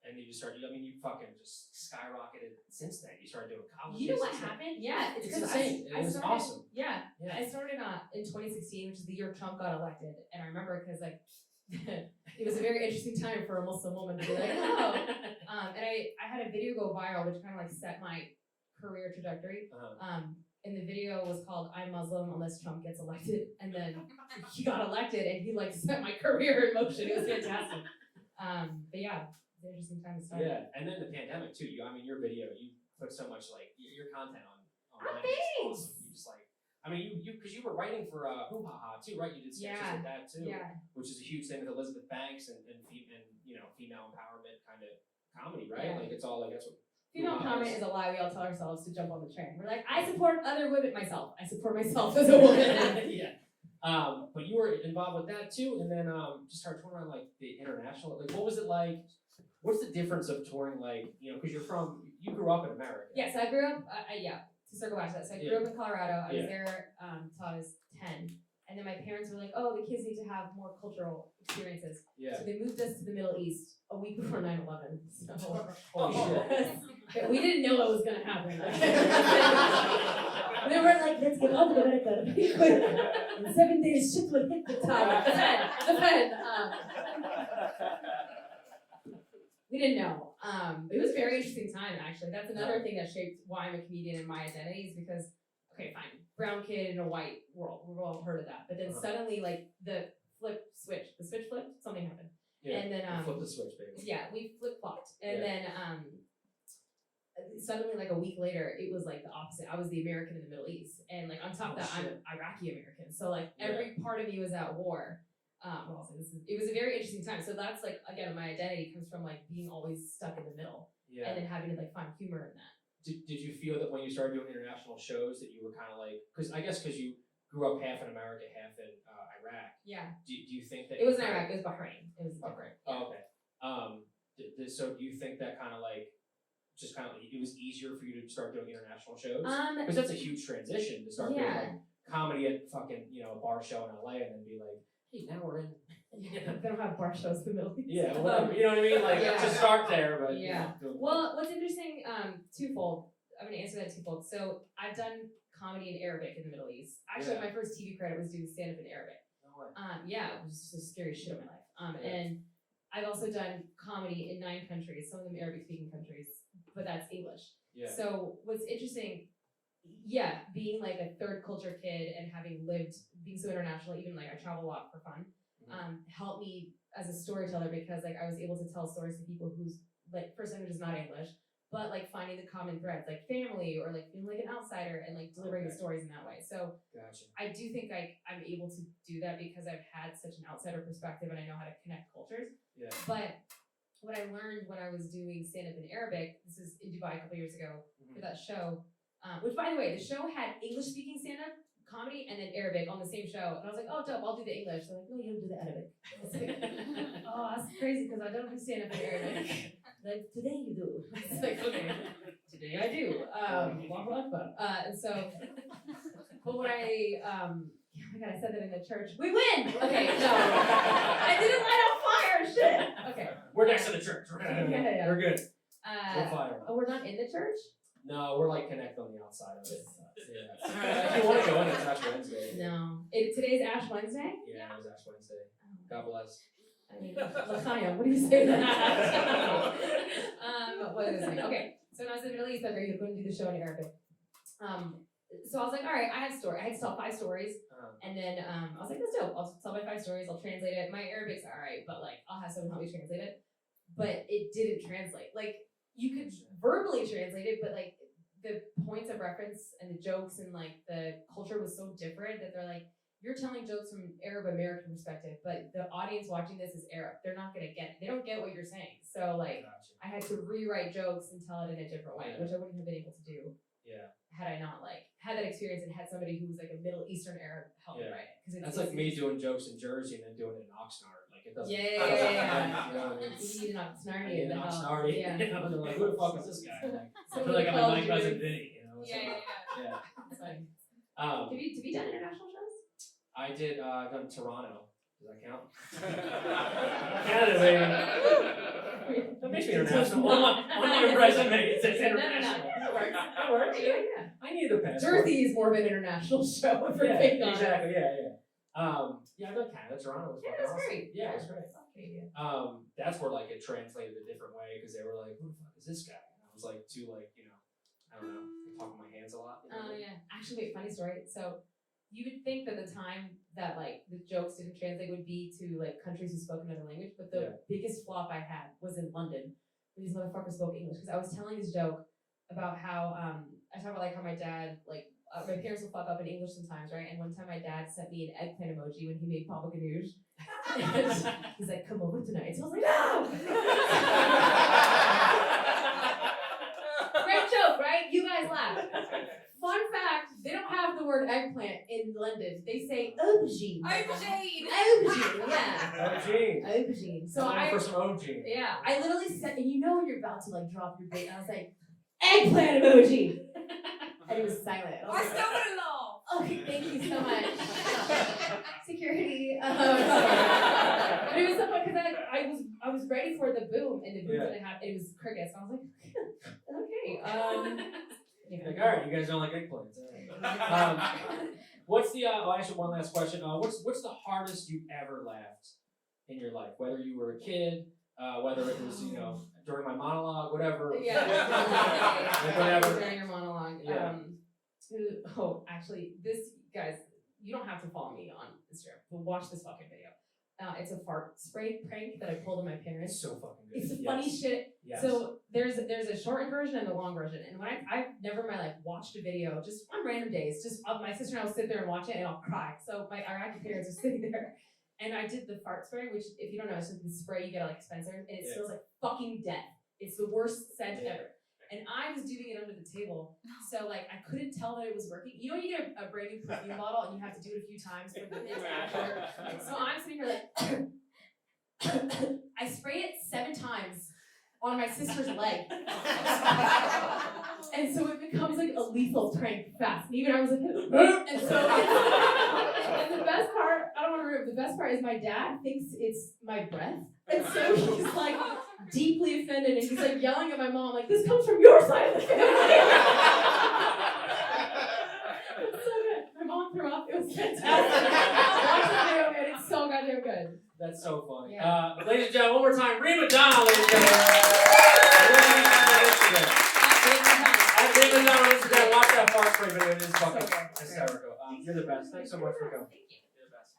And you just started. I mean, you fucking just skyrocketed since then. You started doing comedy. You know what happened? Yeah, it's insane. It was awesome. Yeah, I started in 2016, which is the year Trump got elected, and I remember because like it was a very interesting time for a Muslim woman to be like, oh. And I had a video go viral, which kind of like set my career trajectory. And the video was called "I'm Muslim Unless Trump Gets Elected," and then he got elected, and he like set my career in motion. It was fantastic. But yeah, it's an interesting time to start. Yeah, and then the pandemic too. I mean, your video, you put so much like your content on. Thanks. Awesome. You just like, I mean, you because you were writing for Hoo Ha Ha too, right? You did sketches with that too, which is a huge thing with Elizabeth Banks and you know, female empowerment kind of comedy, right? Yeah. Like it's all like that's what. Female empowerment is a lie we all tell ourselves to jump on the train. We're like, I support other women myself. I support myself as a woman. Yeah. But you were involved with that too, and then just started touring around like the international. Like, what was it like? What's the difference of touring, like, you know, because you grew up in America. Yeah, so I grew up. To circle back to that, so I grew up in Colorado. I was there till I was 10, and then my parents were like, oh, the kids need to have more cultural experiences. Yeah. So they moved us to the Middle East a week before 9/11. So shit. We didn't know it was gonna happen. We were like, let's get out of America. In 7 days, shit will hit the top. The Fed. We didn't know. It was a very interesting time, actually. That's another thing that shaped why I'm a comedian and my identity is because, okay, fine, brown kid in a white world. We've all heard of that. But then suddenly, like, the switch flipped, something happened. Yeah, and then flip the switch, baby. Yeah, we flip-flopped. And then suddenly, like a week later, it was like the opposite. I was the American in the Middle East. And like on top of that, I'm Iraqi American. So like every part of me was at war. It was a very interesting time. So that's like, again, my identity comes from like being always stuck in the middle. Yeah. And then having to like find humor in that. Did you feel that when you started doing international shows that you were kind of like, because you grew up half in America, half in Iraq. Yeah. Do you think that it was in Iraq? It was Bahrain. It was Bahrain. Oh, okay. So do you think that kind of like, just kind of it was easier for you to start doing international shows? Because that's a huge transition to start doing like comedy at fucking a bar show in LA and then be like, hey, now we're in. They don't have bar shows in the Middle East. Yeah, whatever. You know what I mean? Like to start there, but Well, what's interesting, twofold. I'm gonna answer that twofold. So I've done comedy in Arabic in the Middle East. Actually, my first TV credit was doing stand-up in Arabic. No way. Yeah, it was just the scariest shit of my life. And I've also done comedy in 9 countries, some of them Arabic-speaking countries, but that's English. Yeah. So what's interesting, being like a third culture kid and having lived, being so international, even like I travel a lot for fun, helped me as a storyteller because like I was able to tell stories to people whose like first language is not English, but like finding the common threads, like family or like feeling like an outsider and like delivering the stories in that way. So I do think I'm able to do that because I've had such an outsider perspective and I know how to connect cultures. Yeah. But what I learned when I was doing stand-up in Arabic, this is in Dubai a couple years ago for that show, which by the way, the show had English-speaking stand-up comedy and then Arabic on the same show. And I was like, oh, dope, I'll do the English. They're like, no, you don't do the Arabic. I was like, oh, that's crazy because I don't do stand-up in Arabic. Like, today you do. It's like, okay, today I do. And so, but when oh my God, I said that in the church. We win! Okay, no. I didn't light on fire, shit. Okay. We're next to the church. Yeah. We're good. We're fire. Oh, we're not in the church? No, we're like connect on the outside of it. If you want to go in, it's Ash Wednesday. No. Today's Ash Wednesday? Yeah, it was Ash Wednesday. God bless. I mean, L'chaim, what do you say to that? What was I saying? Okay, so when I was in the Middle East, I was going to do the show in Arabic. So I was like, all right, I had to tell 5 stories. And then I was like, that's dope. I'll tell my 5 stories, I'll translate it. My Arabic's all right, but like, I'll have someone help me translate it. But it didn't translate. Like, you could verbally translate it, but like, the points of reference and the jokes and like the culture was so different that they're like, you're telling jokes from an Arab American perspective, but the audience watching this is Arab. They're not gonna get it. They don't get what you're saying. So like, I had to rewrite jokes and tell it in a different way, which I wouldn't have been able to do. Yeah. Had I not like had that experience and had somebody who was like a Middle Eastern Arab help me write it. That's like me doing jokes in Jersey and then doing it in Oxnard. Like it doesn't. Yeah. You know what I mean? You need an Oxnard. I need an Oxnard. Yeah. You know, they're like, who the fuck is this guy? Like, I feel Somebody like I'm called in my you. cousin Vinny. You know? Yeah. That's funny. Have you done international shows? I did. I've done Toronto. Does that count? Canada, baby. That makes me international. On your resume, it says international. That works. Yeah. I need the passport. Jersey is more of an international show. If we're Yeah, being honest. exactly. Yeah. Yeah, I've done Canada. Toronto was Yeah, fucking that's awesome. great. Yeah, it was great. Canadian. That's where like it translated a different way because they were like, "Who the fuck is this guy?" And I was like, too like I don't know, talking with my hands a lot. Oh yeah. Actually, wait, funny story. So you would think that the time that like the jokes didn't translate would be to like countries who spoke another language, but the biggest flop I had was in London. These motherfuckers spoke English because I was telling this joke about how I talk about like how my dad like my parents will fuck up in English sometimes, right? And one time my dad sent me an eggplant emoji when he made Papa Ganoush. And he's like, "Come over tonight." So I was like, "No!" Great joke, right? You guys laugh. Fun fact, they don't have the word eggplant in London. They say aubergine. Aubergine. Aubergine, yeah. Aubergine. Aubergine. So for some aubergine. Yeah, I literally said, and you know when you're about to like drop your bait, I was like, eggplant emoji. And it was silent. I was Our like, son-in-law. okay, thank you so much. Security. But it was so fun because I was ready for the boom, and the boom didn't happen. It was crickets. I was like, okay. Like, all right, you guys don't like eggplants. All right. What's the? Actually, one last question. What's the hardest you ever laughed in your life? Whether you were a kid, whether it was during my monologue, whatever. Yeah. Whatever. During your monologue. Yeah. Actually, this guys, you don't have to follow me on Instagram, but watch this fucking video. It's a fart spray prank that I pulled on my parents. It's so fucking good. It's the funny shit. Yes. So there's a shortened version and the long version. And when I've never in my life watched a video just on random days, just my sister and I will sit there and watch it and I'll cry. So our Iraqi parents are sitting there, and I did the fart spray, which if you don't know, it's just the spray you get at like Spencer, and it smells like fucking death. It's the worst scent ever. And I was doing it under the table, so like I couldn't tell that it was working. You know, you get a brand new perfume bottle and you have to do it a few times for the thing after. So I'm sitting here like, I sprayed it 7 times on my sister's leg, and so it becomes like a lethal prank fast. And even I was like, and so and the best part, I don't want to ruin it. The best part is my dad thinks it's my breath, and so he's like deeply offended, and he's like yelling at my mom, like, "This comes from your side of the family." It's so good. My mom threw up. It was fantastic. Watch the video, man. It's so goddamn good. That's so funny. Yeah. Ladies and gentlemen, one more time, Reem Edan, ladies and gentlemen. At Reem Edan on Instagram, watch that fart spray video. It is fucking hysterical. You're the best. Thanks so much for coming. You're the best.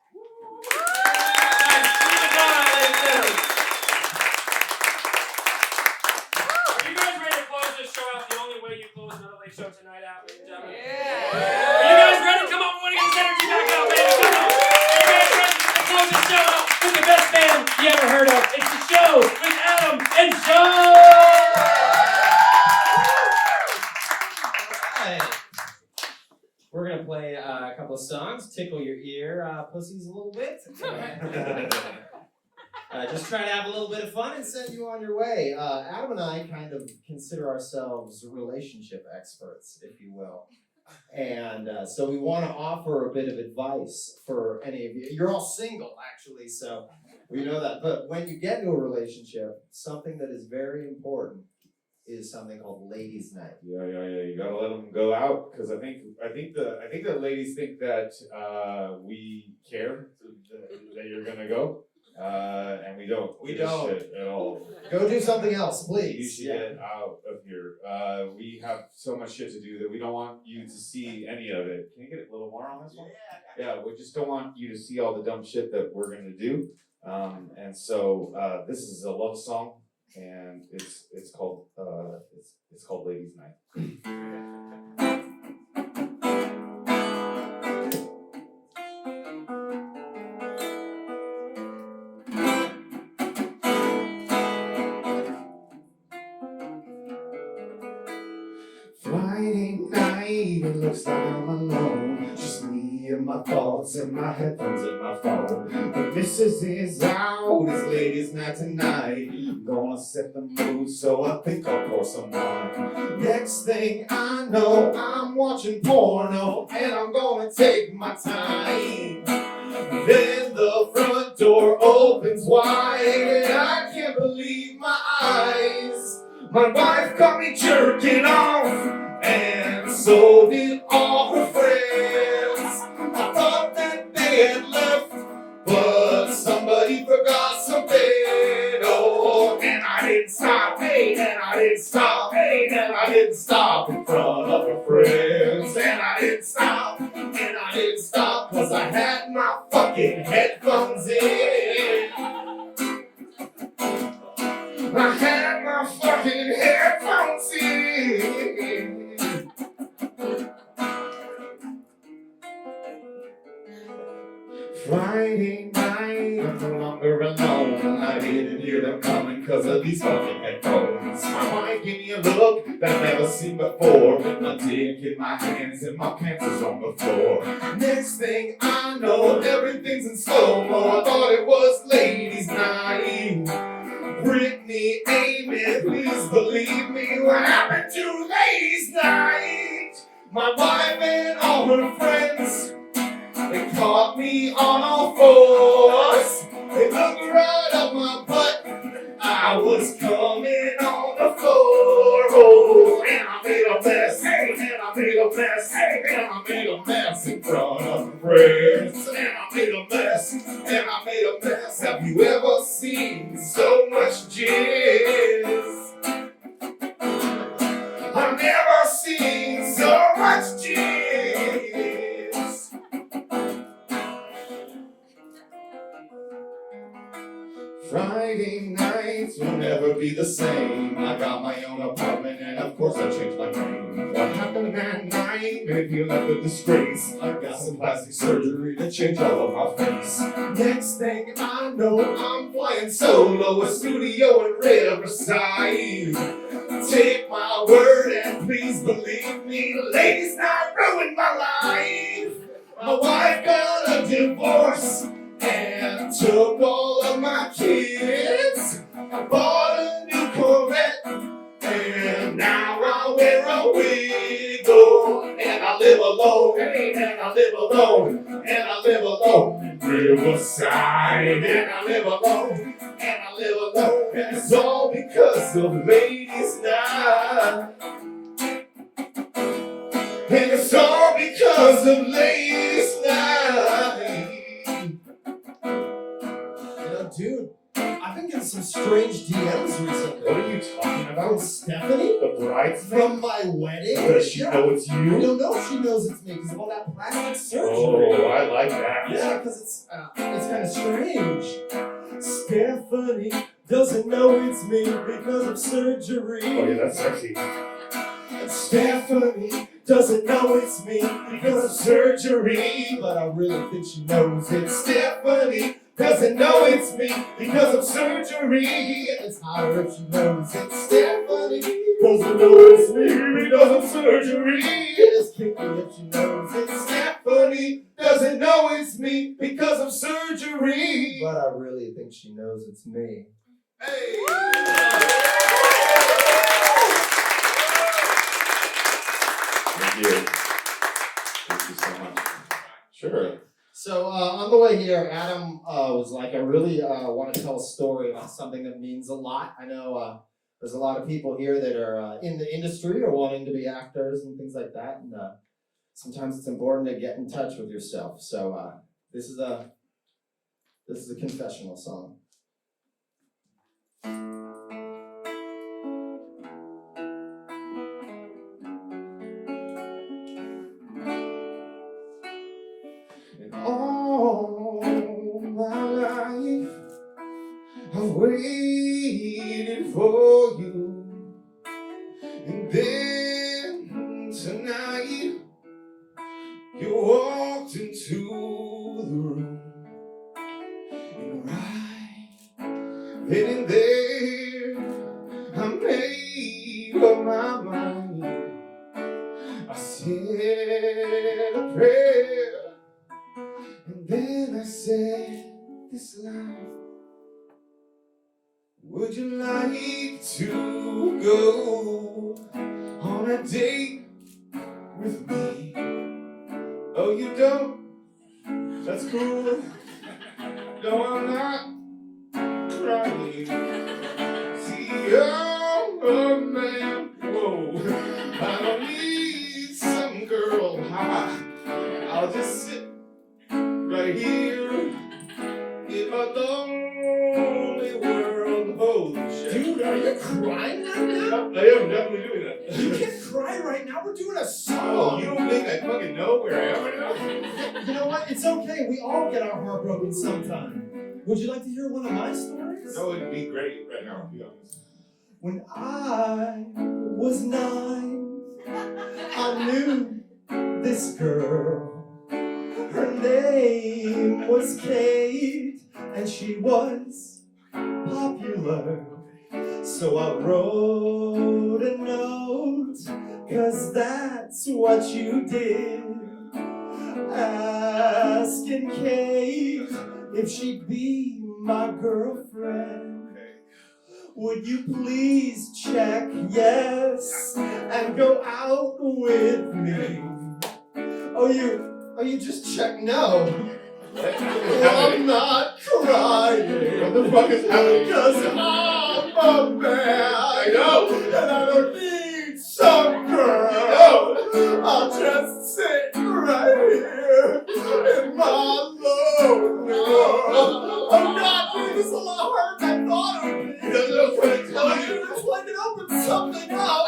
Guys, Reem Edan, ladies and gentlemen. Are you guys ready to close this show out the only way you close another late show tonight out, ladies and gentlemen? Yeah. Are you guys ready? Come on, we want to get this energy back up, baby. Come on. Are you guys ready to close this show out with the best band you ever heard of? It's the show with Adam and Sean. We're gonna play a couple of songs, tickle your ear, pussies a little bit. Just try to have a little bit of fun and send you on your way. Adam and I kind of consider ourselves relationship experts, if you will. And so we want to offer a bit of advice for any of you. You're all single, actually, so we know that. But when you get into a relationship, something that is very important is something called ladies' night. Yeah. You gotta let them go out because I think the ladies think that we care that you're gonna go, and we don't. We give a don't shit at all. Go do something else, You please. should get out of here. We have so much shit to do that we don't want you to see any of it. Can you get a little more on this one? Yeah, we just don't want you to see all the dumb shit that we're gonna do. And so this is a love song, and it's called Ladies' Night. it looks like I'm alone. Just me and my thoughts and my headphones and my phone. The missus is out, it's ladies' night tonight. Gonna set the mood, so I think I'll pour some wine. Next thing I know, I'm watching porno, and I'm gonna take my time. Then the front door opens wide, and I can't believe my eyes. My wife caught me jerking off, and so did all her friends. I thought that they had left, but somebody forgot something. Oh, and I didn't stop, hey, and I didn't stop, hey, and I didn't stop in front of her friends. And I didn't stop, and I didn't stop, cause I had my fucking headphones in. I had my fucking headphones in. Friday night, I'm no longer alone. I didn't hear them coming cause of these fucking headphones. My wife gave me a look that I've never seen before. My dick in my hands and my pants is on the floor. Next thing I know, everything's in slow-mo. I thought it was ladies' night. Brittany, Amy, please believe me, what happened to ladies' night? My wife and all her friends, they caught me on all fours. They looked right up my butt. I was coming on the floor. Oh, and I made a mess. Hey, and I made a mess. Hey, and I made a mess in front of friends. And I made a mess. And I made a mess. Have you ever seen so much jizz? I've never seen so much jizz. Friday nights will never be the same. I got my own apartment and of course I changed my name. What happened that night made me feel like a disgrace. I got some plastic surgery to change all of my face. Next thing I know, I'm flying solo, a studio in Riverside. Take my word and please believe me, ladies' night ruined my life. My wife got a divorce and took all of my kids. I bought a new Corvette, and now I wear a wig. Oh, and I live alone, hey, and I live alone, and I live alone in Riverside. And I live alone, and I live alone, and it's all because of ladies' night. And it's all because of ladies' night. Dude, I've been getting some strange DMs recently. What are you talking about? Stephanie? The bridesmaid? From my wedding? Does she know it's you? I don't know if she knows it's me because of all that plastic surgery. Oh, I like that. Yeah, because it's kind of strange. Stephanie doesn't know it's me because of surgery. Oh yeah, that's sexy. Stephanie doesn't know it's me because of surgery. But I really think she knows it's Stephanie. Doesn't know it's me because of surgery. It's hotter if she knows it's Stephanie. Doesn't know it's me because of surgery. It's kinky if she knows it's Stephanie. Doesn't know it's me because of surgery. But I really think she knows it's me. Hey! Thank you. Thank you so much. Sure. So on the way here, Adam was like, I really want to tell a story about something that means a lot. I know there's a lot of people here that are in the industry or wanting to be actors and things like that. And sometimes it's important to get in touch with yourself. So this is a confessional song. All my life I've waited for you, and then tonight you walked into the room, and right then and there I made up my mind. I said this life. Would you like to go on a date with me? Oh, you don't? That's cool. No, I'm not crying. See, I'm a man. Whoa, I don't need some girl. I'll just sit right here in my lonely world. Holy shit. Dude, are you crying right now? I am definitely doing that. You can't cry right now. We're doing a Oh, song. you don't think I fucking know where I am right now? You know what? It's okay. We all get our heart broken sometime. Would you like to hear one of my stories? That would be great right now, to be honest. When I was 9, I knew this girl. Her name was Kate, and she was popular. So I wrote a note, 'cause that's what you did. Asking Kate if she'd be my girlfriend. Would you please check yes and go out with me? Oh, you just check no. Well, I'm not crying. What the fuck is happening? 'Cause I'm a man. I know. And I don't need some girl. I'll just sit right here in my lonely world. Oh God, dude, this is a lot harder than I thought it would be. That's what I was trying to tell you. It's like it opens something up.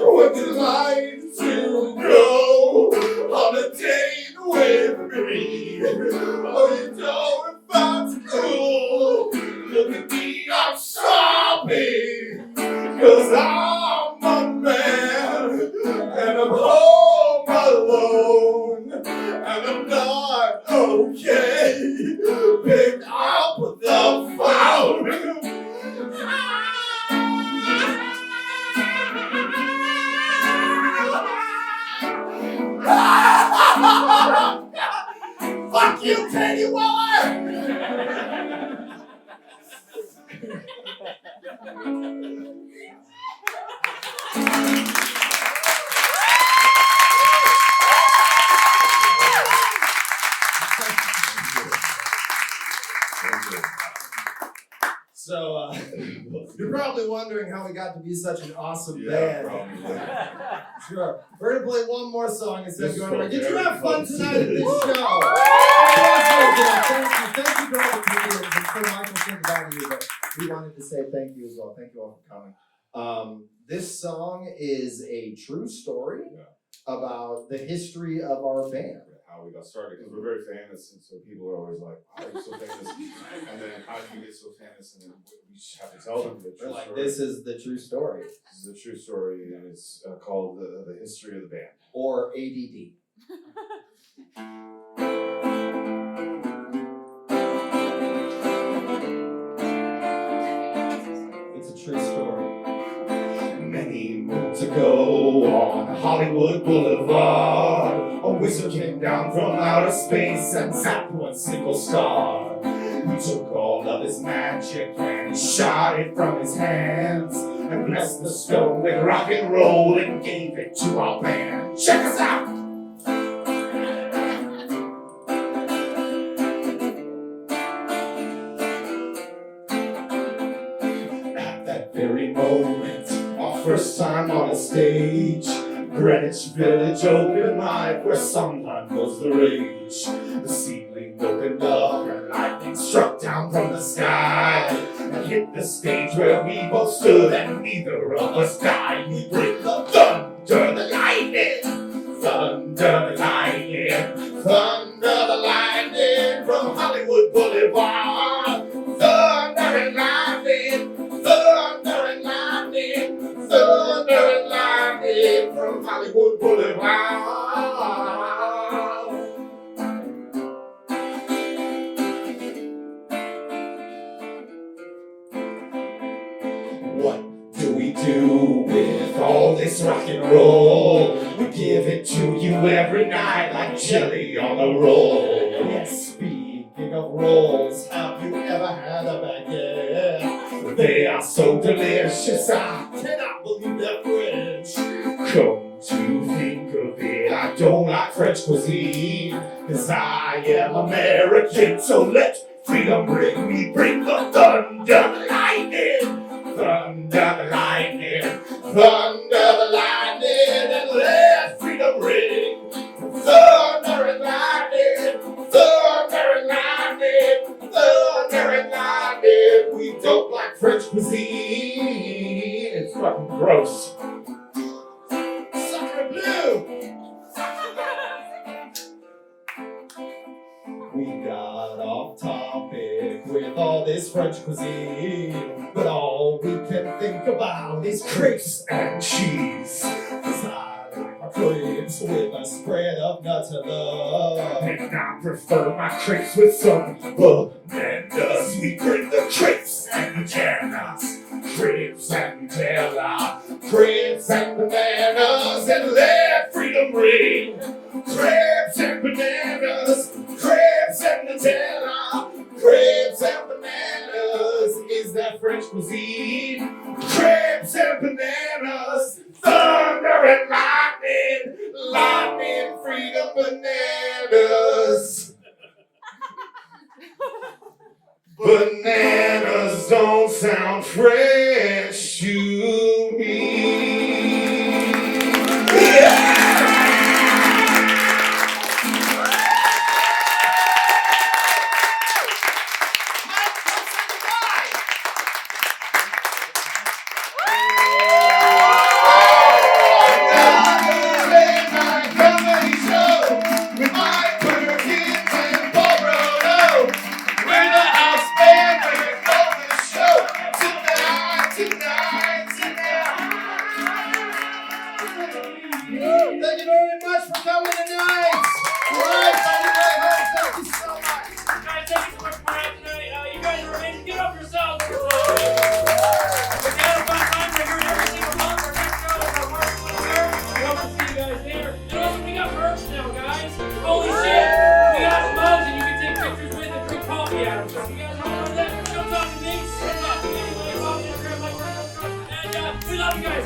Would you like to go on a date with me? Oh, you know if that's cool. Look at me, I'm shopping. 'Cause I'm a man and I'm home alone. And I'm not okay. Pick up the phone. Fuck you, Katie Weller! So, you're probably wondering how we got to be such an awesome band. Probably. Sure. We're gonna play one more song and then This go is on. Did you have fun fun. tonight at this show? Thank you to all the comedians. I'm sure Michael think about you, but we wanted to say thank you as well. Thank you all for coming. This song is a true story about the history of our band. How we got started, because we're very famous, and so people are always like, "How are you so famous?" And then, "How did you get so famous?" And then we just have to tell them the true Like, story. this is the true story. This is a true story, and it's called the history of the band. Or ADD. It's a true story. Many moons ago on Hollywood Boulevard, a wizard came down from outer space and zapped one single star. He took all of his magic and he shot it from his hands and blessed the stone with rock and roll and gave it to our band. Check us out! At that very moment, our first time on a stage, Greenwich Village opened mic where sometime was the rage. The ceiling opened up and lightning struck down from the sky and hit the stage where we both stood and neither of us died. We bring the thunder, the lightning, thunder, the lightning, thunder, the lightning from Hollywood Boulevard. Thunder and lightning, thunder and lightning, thunder and lightning from Hollywood Boulevard. this rock and roll. We give it to you every night like jelly on a roll. Yes, speaking of rolls, have you ever had a baguette? They are so delicious, I cannot believe they're French. Come to think of it, I don't like French cuisine, 'cause I am American, so let freedom ring. We bring the thunder, the lightning, thunder, the lightning, thunder, the lightning, and let freedom ring. Thunder and lightning, thunder and lightning, thunder and lightning. We don't like French cuisine. It's fucking gross. Sucker blue. We got off topic with all this French cuisine, but all we can think about is crepes and cheese. 'Cause I like my crepes with a spread of Nutella, and I prefer my crepes with some bananas. We bring the crepes and bananas, crepes and Nutella, crepes and bananas, and let freedom ring. Crepes and bananas, crepes and Nutella, crepes and bananas. Is that French cuisine? Crepes and bananas, thunder and lightning, lightning, freedom, bananas. Bananas don't sound French to me. Yeah! Comedy show with Mike Perkins and Paul Brodo. We're the house band, we're on the show tonight. Thank you very much for coming tonight. Right, thank you very much. Thank you so much. Guys, thank you so much for having tonight. You guys are amazing. Get up yourselves. We're down about time. We're here every single month. Our next show is our March 23rd. We hope to see you guys there. And also, we got merch now, guys. Holy shit. We got mugs and you can take pictures with and drink coffee out of them. So if you guys want to do that, come talk to me. Come talk to me. Follow me on Instagram, Mike Perkins. And we love you guys.